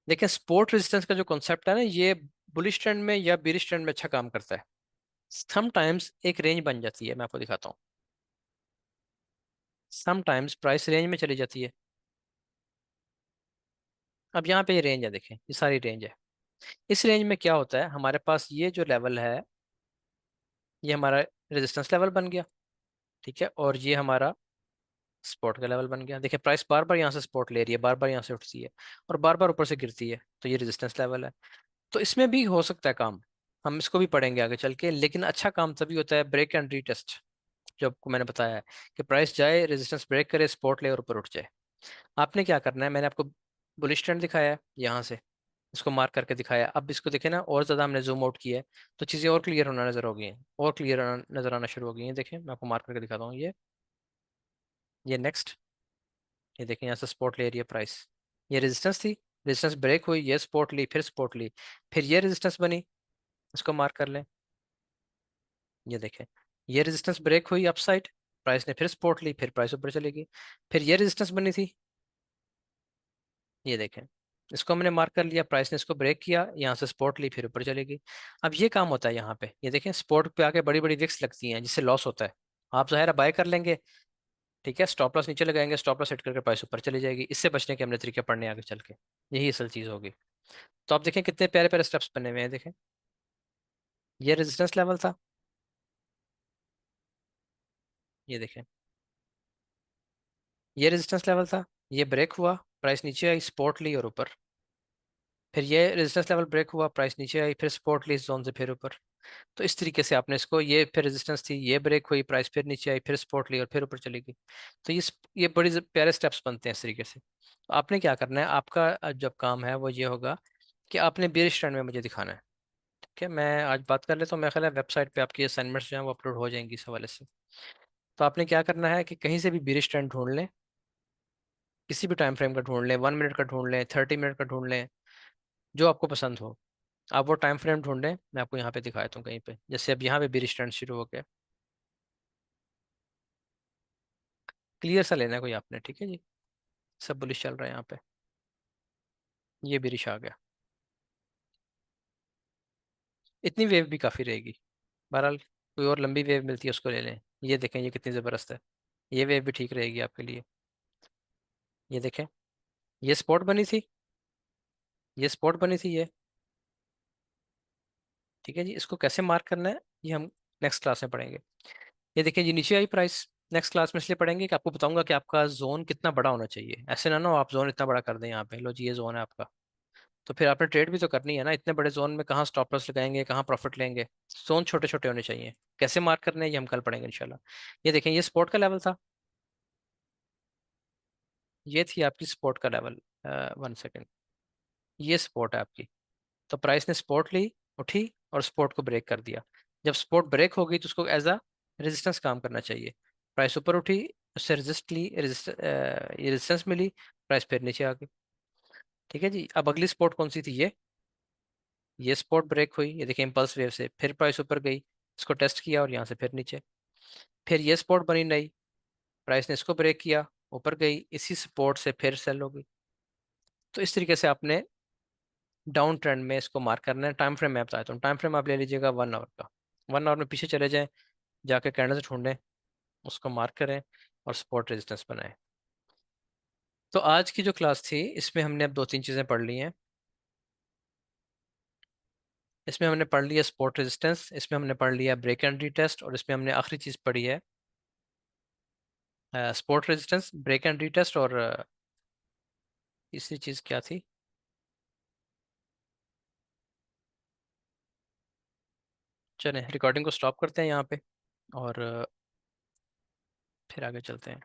देखिए सपोर्ट रेजिस्टेंस का जो कॉन्सेप्ट है ना, ये बुलिश ट्रेंड में या बेरिश ट्रेंड में अच्छा काम करता है। समटाइम्स एक रेंज बन जाती है, मैं आपको दिखाता हूँ। समटाइम्स प्राइस रेंज में चली जाती है। अब यहाँ पे ये रेंज है, देखें ये सारी रेंज है। इस रेंज में क्या होता है, हमारे पास ये जो लेवल है, ये हमारा रेजिस्टेंस लेवल बन गया, ठीक है, और ये हमारा सपोर्ट का लेवल बन गया। देखिए प्राइस बार बार यहाँ से सपोर्ट ले रही है, बार बार यहाँ से उठती है, और बार बार ऊपर से गिरती है, तो ये रेजिस्टेंस लेवल है। तो इसमें भी हो सकता है काम, हम इसको भी पढ़ेंगे आगे चल के। लेकिन अच्छा काम तभी होता है ब्रेक एंड रीटेस्ट, जो आपको मैंने बताया है कि प्राइस जाए, रेजिस्टेंस ब्रेक करे, सपोर्ट ले और ऊपर उठ जाए। आपने क्या करना है, मैंने आपको बुलिश ट्रेंड दिखाया है यहाँ से, इसको मार्क करके दिखाया। अब इसको देखें ना, और ज़्यादा हमने जूम आउट किया है, तो चीज़ें और क्लियर होना नजर हो गई हैं, और क्लियर नजर आना शुरू हो गई हैं। देखें मैं आपको मार्क करके दिखाता हूँ, ये नेक्स्ट, ये देखें यहाँ से सपोर्ट ले रही है प्राइस। ये रेजिस्टेंस थी, रेजिस्टेंस ब्रेक हुई, ये सपोर्ट ली, फिर सपोर्ट ली, फिर ये रेजिस्टेंस बनी, इसको मार्क कर लें। ये देखें, ये रेजिस्टेंस ब्रेक हुई अपसाइड, प्राइस ने फिर सपोर्ट ली, फिर प्राइस ऊपर चली गई। फिर ये रेजिस्टेंस बनी थी, ये देखें, इसको हमने मार्क कर लिया, प्राइस ने इसको ब्रेक किया, यहाँ से सपोर्ट ली, फिर ऊपर चली गई। अब ये काम होता है यहाँ पे, ये देखें सपोर्ट पे आके बड़ी बड़ी विक्स लगती हैं, जिससे लॉस होता है। आप ज़ाहिर बाय कर लेंगे, ठीक है, स्टॉप लॉस नीचे लगाएंगे, स्टॉप लॉस हिट करके प्राइस ऊपर चली जाएगी। इससे बचने के हमने तरीके पढ़ने आगे चल के, यही असल चीज़ होगी। तो आप देखें कितने प्यारे प्यारे स्टेप्स बने हुए हैं, देखें ये रेजिस्टेंस लेवल था, ये देखें ये रेजिस्टेंस लेवल था, ये ब्रेक हुआ, प्राइस नीचे आई, सपोर्ट ली और ऊपर। फिर ये रेजिस्टेंस लेवल ब्रेक हुआ, प्राइस नीचे आई, फिर सपोर्ट ली इस जोन से, फिर ऊपर। तो इस तरीके से आपने इसको, ये फिर रेजिस्टेंस थी, ये ब्रेक हुई, प्राइस फिर नीचे आई, फिर सपोर्ट ली और फिर ऊपर चली गई। तो ये बड़ी प्यारे स्टेप्स बनते हैं इस तरीके से। तो आपने क्या करना है, आपका जब काम है वो ये होगा कि आपने बेरिश ट्रेंड में मुझे दिखाना है, ठीक है। मैं आज बात कर लेता हूँ, मेरा ख्याल है वेबसाइट पे आपकी असाइनमेंट्स जो हैं वो अपलोड हो जाएंगी इस हवाले से। तो आपने क्या करना है कि कहीं से भी बेरिश ट्रेंड ढूंढ लें, किसी भी टाइम फ्रेम का ढूंढ लें, 1 मिनट का ढूंढ लें, 30 मिनट का ढूंढ लें, जो आपको पसंद हो। आप वो टाइम फ्रेम ढूंढें, मैं आपको यहाँ पे दिखा देता हूँ कहीं पे, जैसे अब यहाँ पे बेरिश ट्रेंड शुरू हो गया, क्लियर सा लेना है कोई आपने, ठीक है जी। सब बुलिश चल रहा है यहाँ पे, ये बेरिश आ गया, इतनी वेव भी काफ़ी रहेगी। बहरहाल कोई और लंबी वेव मिलती है उसको ले लें। ये देखें ये कितनी ज़बरदस्त है, ये वेव भी ठीक रहेगी आपके लिए। ये देखें, ये स्पॉट बनी थी, ये स्पॉट बनी थी ये, ठीक है जी। इसको कैसे मार्क करना है ये हम नेक्स्ट क्लास में पढ़ेंगे। ये देखिए जी नीचे आई प्राइस, नेक्स्ट क्लास में इसलिए पढ़ेंगे कि आपको बताऊंगा कि आपका जोन कितना बड़ा होना चाहिए। ऐसे ना आप जोन इतना बड़ा कर दें यहाँ पे, लो जी ये जोन है आपका, तो फिर आपने ट्रेड भी तो करनी है ना, इतने बड़े जोन में कहाँ स्टॉप लॉस लगाएंगे, कहाँ प्रॉफिट लेंगे। जोन छोटे छोटे होने चाहिए, कैसे मार्क करने हैं ये हम कल पढ़ेंगे इंशाल्लाह। ये देखें ये सपोर्ट का लेवल था, ये थी आपकी सपोर्ट का लेवल, 1 सेकेंड, ये सपोर्ट है आपकी। तो प्राइस ने सपोर्ट ली, उठी और सपोर्ट को ब्रेक कर दिया। जब सपोर्ट ब्रेक हो गई तो उसको एज अ रेजिस्टेंस काम करना चाहिए। प्राइस ऊपर उठी, उससे रेजिस्ट ली, ये रेजिस्टेंस मिली, प्राइस फिर नीचे आ गई, ठीक है जी। अब अगली सपोर्ट कौन सी थी, ये सपोर्ट ब्रेक हुई, ये देखिए इम्पल्स वेव से, फिर प्राइस ऊपर गई, इसको टेस्ट किया और यहाँ से फिर नीचे। फिर ये सपोर्ट बनी नई, प्राइस ने इसको ब्रेक किया, ऊपर गई, इसी सपोर्ट से फिर सेल हो गई। तो इस तरीके से आपने डाउन ट्रेंड में इसको मार्क करना है। टाइम फ्रेम मैं बताता हूँ, टाइम फ्रेम आप ले लीजिएगा 1 आवर का। 1 आवर में पीछे चले जाएं, जाके कैंडल्स ढूंढें, उसको मार्क करें, और सपोर्ट रेजिस्टेंस बनाए। तो आज की जो क्लास थी इसमें हमने अब दो तीन चीज़ें पढ़ ली हैं। इसमें हमने पढ़ लिया सपोर्ट रेजिस्टेंस, इसमें हमने पढ़ लिया ब्रेक एंड रीटेस्ट, और इसमें हमने आखिरी चीज़ पढ़ी है support resistance, break and retest, और तीसरी चीज़ क्या थी? चलें रिकॉर्डिंग को स्टॉप करते हैं यहाँ पे, और फिर आगे चलते हैं।